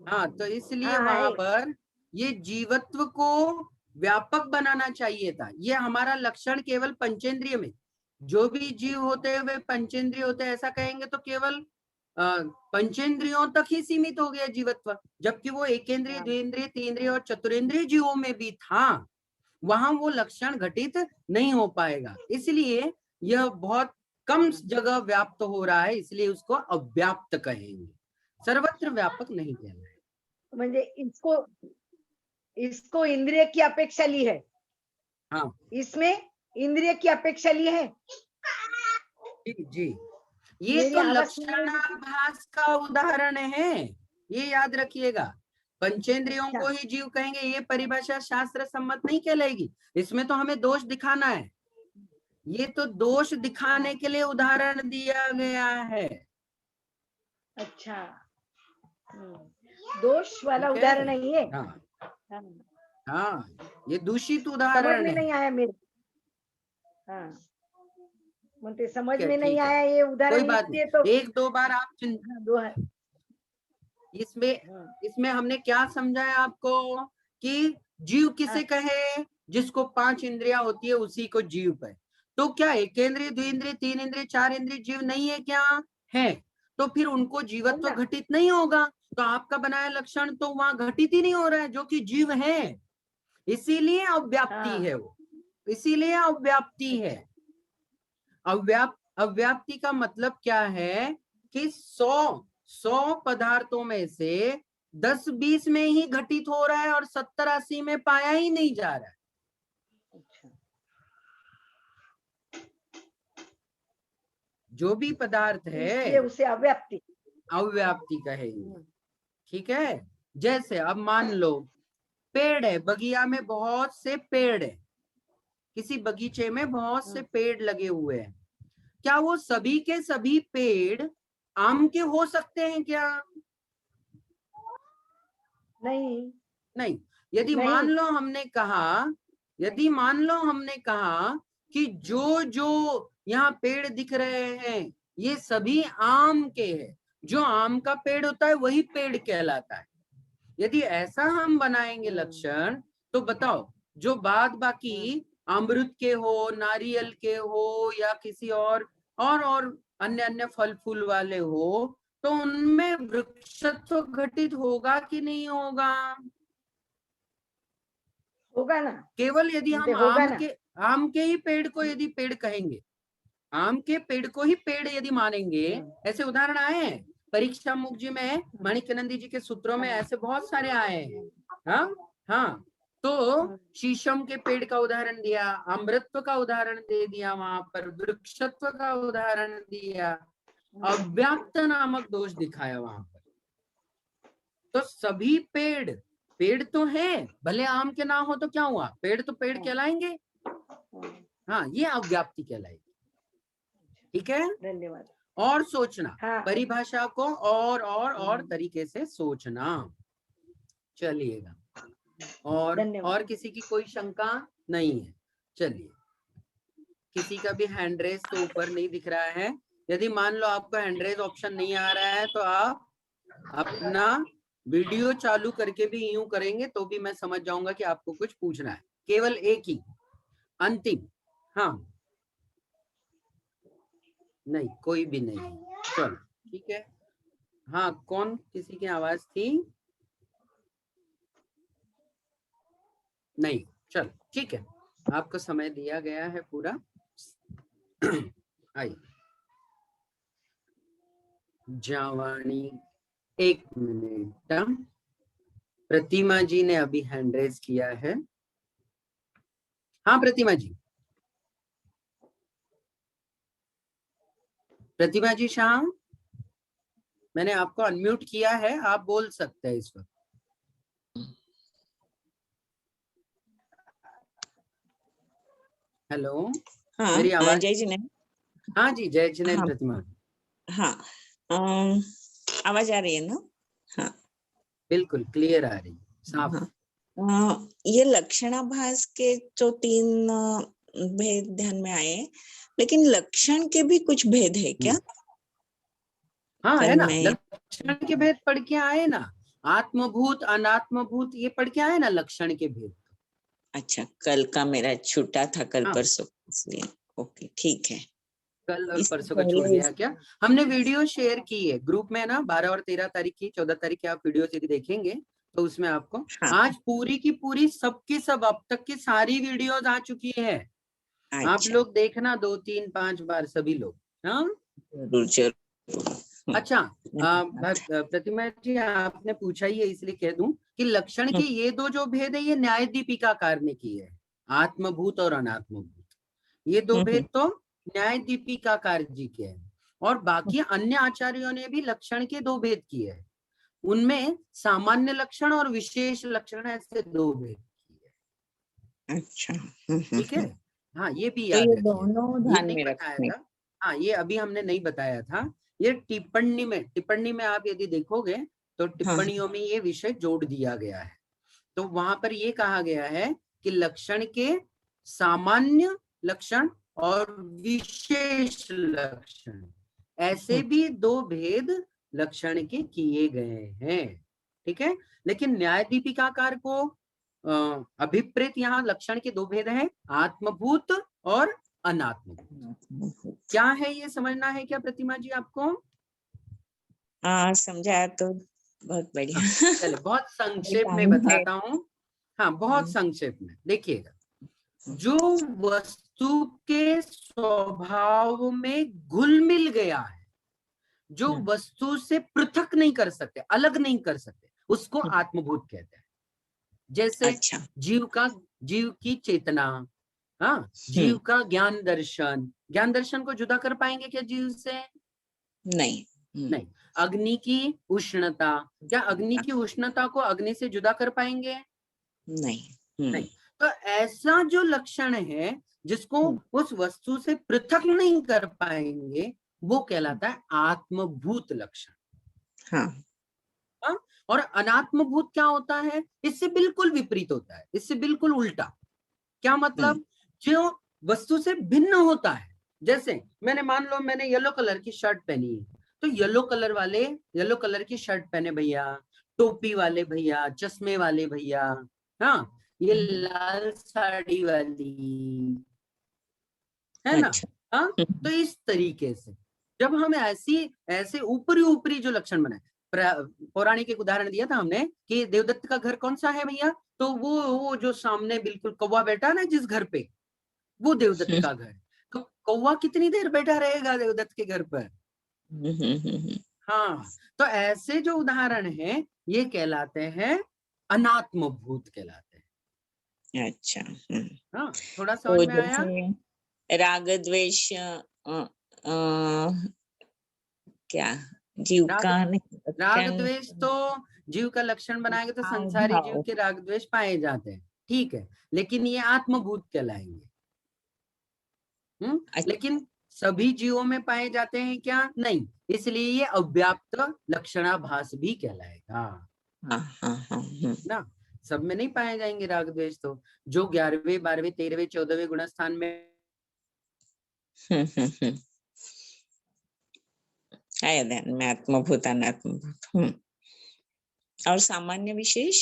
हाँ, तो इसलिए हाँ, वहां है। पर ये जीवत्व को व्यापक बनाना चाहिए था। ये हमारा लक्षण केवल पंचेंद्रिय में, जो भी जीव होते हैं वे पंचेंद्रिय होते हैं, ऐसा कहेंगे तो केवल पंचेंद्रियों तक ही सीमित हो गया जीवत्व। जबकि वो 1 इंद्रिय, 2 इंद्रिय, 3 इंद्रिय और चतुरेंद्रिय जीवों में भी था, वहां वो लक्षण घटित नहीं हो पाएगा। इसलिए यह बहुत कम जगह व्याप्त हो रहा है, इसलिए उसको अव्याप्त कहेंगे, सर्वत्र व्यापक नहीं कहना है। म्हणजे इसको इंद्रिय की अपेक्षा ली है। हाँ इसमें इंद्रिय की अपेक्षा ली है। जी जी, ये तो लक्षणाभास का उदाहरण है, ये याद रखिएगा। पंचेंद्रियों को ही जीव कहेंगे, ये परिभाषा शास्त्र सम्मत नहीं कहलाएगी। इसमें तो हमें दोष दिखाना है, ये तो दोष दिखाने के लिए उदाहरण दिया गया है। अच्छा, दोष वाला उदाहरण नहीं है। हाँ, हाँ, ये दूषित समझ उदाहरण में है। नहीं आया मेरे। हाँ, मुझे समझ ठीक है, में नहीं ठीक है, आया ये कोई उदाहरण, बात इसलिए नहीं, तो एक दो बार आप हाँ, इसमें हमने क्या समझाया आपको कि जीव किसे कहे, जिसको 5 इंद्रियां होती है उसी को जीव कहे। तो क्या एक इंद्रिय, द्विइंद्रिय, 3 इंद्रिय, 4 इंद्रिय जीव नहीं है क्या? है। तो फिर उनको जीवत्व होगा। घटित नहीं होगा, तो आपका बनाया लक्षण तो वहां घटित ही नहीं हो रहा है, जो कि जीव है। इसीलिए अव्याप्ति है वो, इसीलिए अव्याप्ति है। अव्याप्ति का मतलब क्या है कि 100 पदार्थों में से 10-20 में ही घटित हो रहा है और 70-80 में पाया ही नहीं जा रहा है। अच्छा, जो भी पदार्थ इसलिए है उसे अव्याप्ति अव्याप्ति कहेंगे। ठीक है, जैसे अब मान लो पेड़ है, बगिया में बहुत से पेड़ है, किसी बगीचे में बहुत से पेड़ लगे हुए हैं, क्या वो सभी के सभी पेड़ आम के हो सकते हैं क्या? नहीं। यदि नहीं। मान लो हमने कहा कि जो जो यहाँ पेड़ दिख रहे हैं ये सभी आम के हैं, जो आम का पेड़ होता है वही पेड़ कहलाता है। यदि ऐसा हम बनाएंगे लक्षण, तो बताओ जो बाद बाकी अमृत के हो, नारियल के हो या किसी और अन्य अन्य फल फूल वाले हो, तो उनमें वृक्षत्व घटित होगा कि नहीं होगा? होगा ना। केवल यदि हम होगा ना। आम के ही पेड़ को यदि पेड़ कहेंगे, आम के पेड़ को ही पेड़ यदि मानेंगे, ऐसे उदाहरण आए हैं परीक्षा मुख जी में, माणिक्यानंद जी के सूत्रों में ऐसे बहुत सारे आए हैं। हाँ, तो शीशम के पेड़ का उदाहरण दिया, अमृतत्व का उदाहरण दे दिया, वहां पर वृक्षत्व का उदाहरण दिया, अव्याप्त नामक दोष दिखाया वहां पर। तो सभी पेड़ तो है, भले आम के ना हो तो क्या हुआ, पेड़ तो पेड़ कहलाएंगे। हाँ, ये अव्याप्ति कहलाएगी। ठीक है, धन्यवाद। और सोचना, परिभाषा को और तरीके से सोचना। चलिएगा, और किसी की कोई शंका नहीं है? चलिए, किसी का भी हैंड रेज तो ऊपर नहीं दिख रहा है। यदि मान लो आपको हैंड रेज ऑप्शन नहीं आ रहा है, तो आप अपना वीडियो चालू करके भी यूं करेंगे तो भी मैं समझ जाऊंगा कि आपको कुछ पूछना है। केवल एक ही अंतिम। हाँ, नहीं, कोई भी नहीं, चलो ठीक है। हाँ, कौन, किसी की आवाज थी? नहीं, चलो ठीक है, आपको समय दिया गया है पूरा। आइए, जावानी 1 मिनट। प्रतिमा जी ने अभी हैंड रेज किया है। हाँ प्रतिमा जी शाह, मैंने आपको अनम्यूट किया है, आप बोल सकते हैं इस वक्त। हेलो, हाँ, मेरी आवाज? जय जिनेन्द्र। हाँ जी, जय जिनेन्द्र। हाँ, प्रतिमा, हाँ, आवाज आ रही है ना? हाँ, बिल्कुल क्लियर आ रही, साफ। हाँ, ये लक्षणाभास के जो 3 भेद ध्यान में आए, लेकिन लक्षण के भी कुछ भेद है क्या? हाँ, है ना, लक्षण के भेद पढ़ के आए ना, आत्मभूत अनात्मभूत, ये पढ़ के आए ना लक्षण के भेद। अच्छा, कल का मेरा छूटा था, कल परसों, इसलिए ओके, ठीक है। कल और परसों का छूट गया क्या? हमने वीडियो शेयर की है ग्रुप में ना, 12 और 13 तारीख की, 14 तारीख की आप वीडियो यदि देखेंगे तो उसमें आपको आज पूरी की पूरी सबकी सब अब तक की सारी वीडियोस आ चुकी है। आप लोग देखना 2, 3, 5 बार सभी लोग। हाँ, अच्छा, प्रतिमा जी आपने पूछा ही है इसलिए कह दूं कि लक्षण के ये 2 जो भेद है ये न्याय दीपिकाकार ने की है, आत्मभूत और अनात्मभूत। ये 2 भेद तो न्याय दीपिकाकार जी के हैं, और बाकी अन्य आचार्यों ने भी लक्षण के 2 भेद किए हैं, उनमें सामान्य लक्षण और विशेष लक्षण ऐसे 2 भेद किए। अच्छा, ठीक है। हाँ, ये भी याद रखिए, ये नहीं बताया था। हाँ, ये अभी हमने नहीं बताया था, ये टिप्पणी में आप यदि देखोगे तो टिप्पणियों में ये विषय जोड़ दिया गया है। तो वहां पर ये कहा गया है कि लक्षण के सामान्य लक्षण और विशेष लक्षण, ऐसे भी दो भेद लक्षण के किए गए हैं। ठीक है, लेकिन न्याय दीपिकाकार को अभिप्रेत यहाँ लक्षण के दो भेद हैं, आत्मभूत और अनात्मभूत। क्या है ये समझना है क्या प्रतिमा जी आपको? हाँ, समझाया तो बहुत बढ़िया। चले बहुत संक्षेप में बताता हूँ। हाँ, बहुत संक्षेप में देखिएगा, जो वस्तु के स्वभाव में घुल मिल गया है, जो वस्तु से पृथक नहीं कर सकते, अलग नहीं कर सकते, उसको आत्मभूत कहते हैं। जैसे अच्छा। जीव की चेतना, हाँ, जीव का ज्ञान दर्शन को जुदा कर पाएंगे क्या जीव से? नहीं। नहीं। अग्नि की उष्णता, क्या अग्नि की उष्णता को अग्नि से जुदा कर पाएंगे? नहीं। तो ऐसा जो लक्षण है जिसको उस वस्तु से पृथक नहीं कर पाएंगे, वो कहलाता है आत्मभूत लक्षण। हाँ। और अनात्मभूत क्या होता है? इससे बिल्कुल विपरीत होता है, इससे बिल्कुल उल्टा। क्या मतलब? जो वस्तु से भिन्न होता है। जैसे मैंने मान लो मैंने येलो कलर की शर्ट पहनी है, तो येलो कलर की शर्ट पहने भैया, टोपी वाले भैया, चश्मे वाले भैया, हाँ, ये लाल साड़ी वाली है ना। हाँ, तो इस तरीके से जब हम ऐसे ऊपरी जो लक्षण बनाए, पौराणिक एक उदाहरण दिया था हमने कि देवदत्त का घर कौन सा है भैया, तो वो जो सामने बिल्कुल कौवा बैठा है ना जिस घर पे, वो देवदत्त का घर। तो कौवा कितनी देर बैठा रहेगा देवदत्त के घर पर? हाँ, तो ऐसे जो उदाहरण है ये कहलाते हैं अनात्मभूत कहलाते हैं। अच्छा। हाँ, थोड़ा समझ में आया? राग द्वेष क्या जीव का? राग द्वेष तो जीव का लक्षण बनाएंगे तो संसारी जीव के राग द्वेष पाए जाते हैं, ठीक है, लेकिन ये आत्मभूत कहलाएंगे। लेकिन सभी जीवों में पाए जाते हैं क्या? नहीं, इसलिए ये अव्याप्त लक्षणाभास भी कहलाएगा। ना, सब में नहीं पाए जाएंगे राग द्वेष, तो जो 11वें 12वें 13वें 14वें गुणस्थान में आया ध्यान में आत्मभूत अनात्मभूत। और सामान्य विशेष?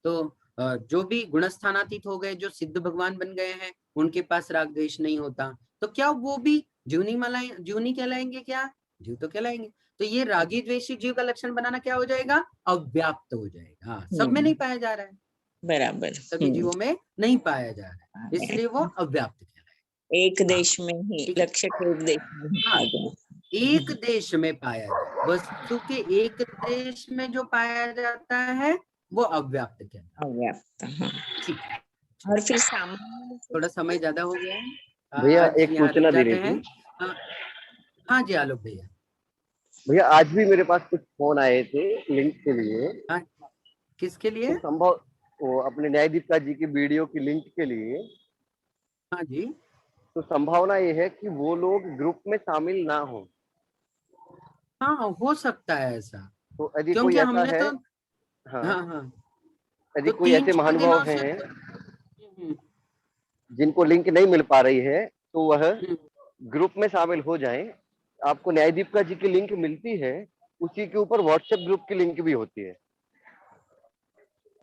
तो जो भी गुणस्थानातीत हो गए, जो सिद्ध भगवान बन गए हैं, उनके पास राग द्वेष नहीं होता, तो क्या वो भी जीवनी कहलाएंगे क्या? जीव तो कहलाएंगे। तो ये रागी द्वेषी जीव का लक्षण बनाना क्या हो जाएगा? अव्याप्त हो जाएगा। सब में नहीं पाया जा रहा है, बराबर, सभी जीवों में नहीं पाया जा रहा है, इसलिए वो अव्याप्त कहलाएगा। एक देश में ही लक्ष्य के एक देश में ही पाया जाए। एक देश में पाया जाए, वस्तु के एक देश में जो पाया जाता है वो अव्याप्त कहलाता है। अव्याप्त। ठीक है, और फिर सामान्य थोड़ा समय ज्यादा हो गया है भैया, एक सूचना दे रही थी। हाँ जी आलोक भैया। भैया आज भी मेरे पास कुछ फोन आए थे लिंक के लिए। हाँ, किसके लिए? तो संभव वो अपने न्यायदीपिका जी की वीडियो की लिंक के लिए। हाँ जी। तो संभावना ये है कि वो लोग ग्रुप में शामिल ना हो। हाँ, हो सकता है ऐसा, तो यदि क्योंकि कोई ऐसा हमने है, तो हाँ, यदि तो कोई ऐसे महानुभाव हैं जिनको लिंक नहीं मिल पा रही है, तो वह ग्रुप में शामिल हो जाएं। आपको न्यायदीपिका जी की लिंक मिलती है, उसी के ऊपर व्हाट्सएप ग्रुप की लिंक भी होती है।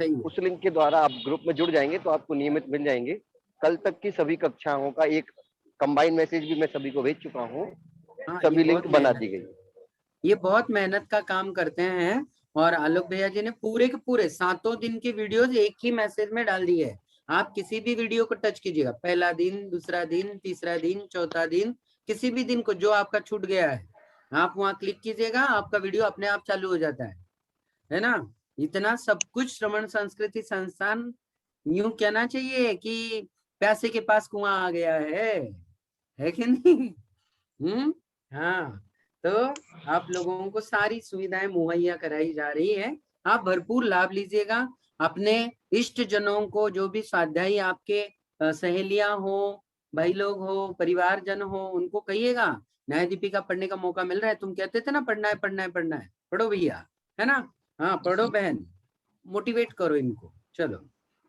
उस लिंक के द्वारा आप ग्रुप में जुड़ जाएंगे तो आपको नियमित मिल जाएंगे। कल तक की सभी कक्षाओं का एक कंबाइन मैसेज भी मैं सभी को भेज चुका हूँ। सभी लिंक बना दी गई। ये बहुत मेहनत का काम करते हैं, और आलोक भैया जी ने पूरे के पूरे 7 दिन के वीडियोस एक ही मैसेज में डाल दिए है। आप किसी भी वीडियो को टच कीजिएगा, पहला दिन, दूसरा दिन, तीसरा दिन, चौथा दिन, किसी भी दिन को जो आपका छूट गया है, आप वहां क्लिक कीजिएगा, आपका वीडियो अपने आप चालू हो जाता है ना। इतना सब कुछ श्रवण संस्कृति संस्थान, यूं कहना चाहिए कि प्यासे के पास कुआं आ गया है कि नहीं? हाँ, तो आप लोगों को सारी सुविधाएं मुहैया कराई जा रही है, आप भरपूर लाभ लीजिएगा। अपने इष्ट जनों को, जो भी स्वाध्यायी आपके सहेलियां हो, भाई लोग हो, परिवार जन हो, उनको कहिएगा न्याय दीपिका पढ़ने का मौका मिल रहा है। तुम कहते थे ना पढ़ना है पढ़ना है पढ़ना है, पढ़ो भैया, है ना? हाँ पढ़ो बहन, मोटिवेट करो इनको। चलो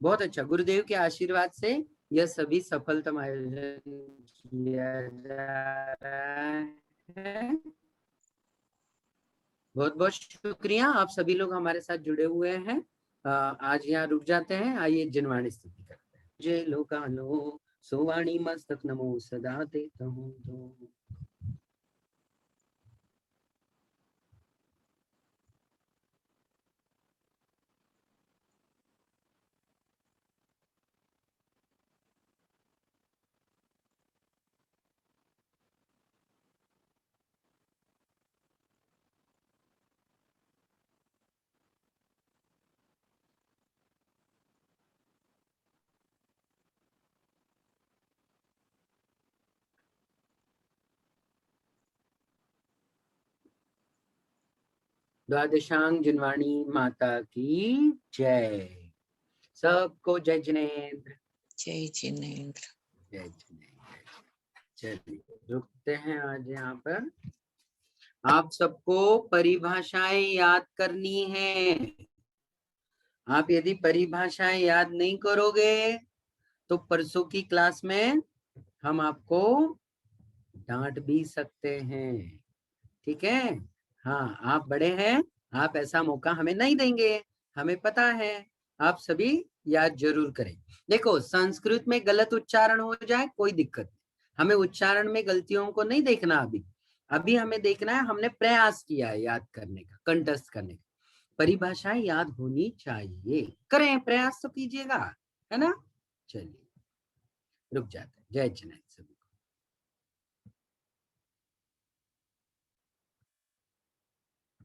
बहुत अच्छा, गुरुदेव के आशीर्वाद से यह सभी सफलतम आयोजन किया जा रहा है। बहुत बहुत शुक्रिया, आप सभी लोग हमारे साथ जुड़े हुए हैं। आज यहाँ रुक जाते हैं। आइए जिनवाणी स्तुति करते हैं। जय लोकालो सुवाणी मस्तक नमो सदा ते कहूं दो। द्वादशांग जिनवाणी माता की जय। सबको जय जिनेन्द्र। जय जिनेन्द्र। जय जिनेन्द्र। चलिए रुकते हैं आज यहाँ पर। आप सबको परिभाषाएं याद करनी है। आप यदि परिभाषाएं याद नहीं करोगे तो परसों की क्लास में हम आपको डांट भी सकते हैं, ठीक है? हाँ आप बड़े हैं, आप ऐसा मौका हमें नहीं देंगे, हमें पता है। आप सभी याद जरूर करें। देखो संस्कृत में गलत उच्चारण हो जाए कोई दिक्कत नहीं, हमें उच्चारण में गलतियों को नहीं देखना। अभी हमें देखना है हमने प्रयास किया है याद करने का, कंठस्थ करने का। परिभाषाएं याद होनी चाहिए, करें प्रयास तो कीजिएगा, है ना? चलिए रुक जाते हैं। जय जिनेन्द्र सभी।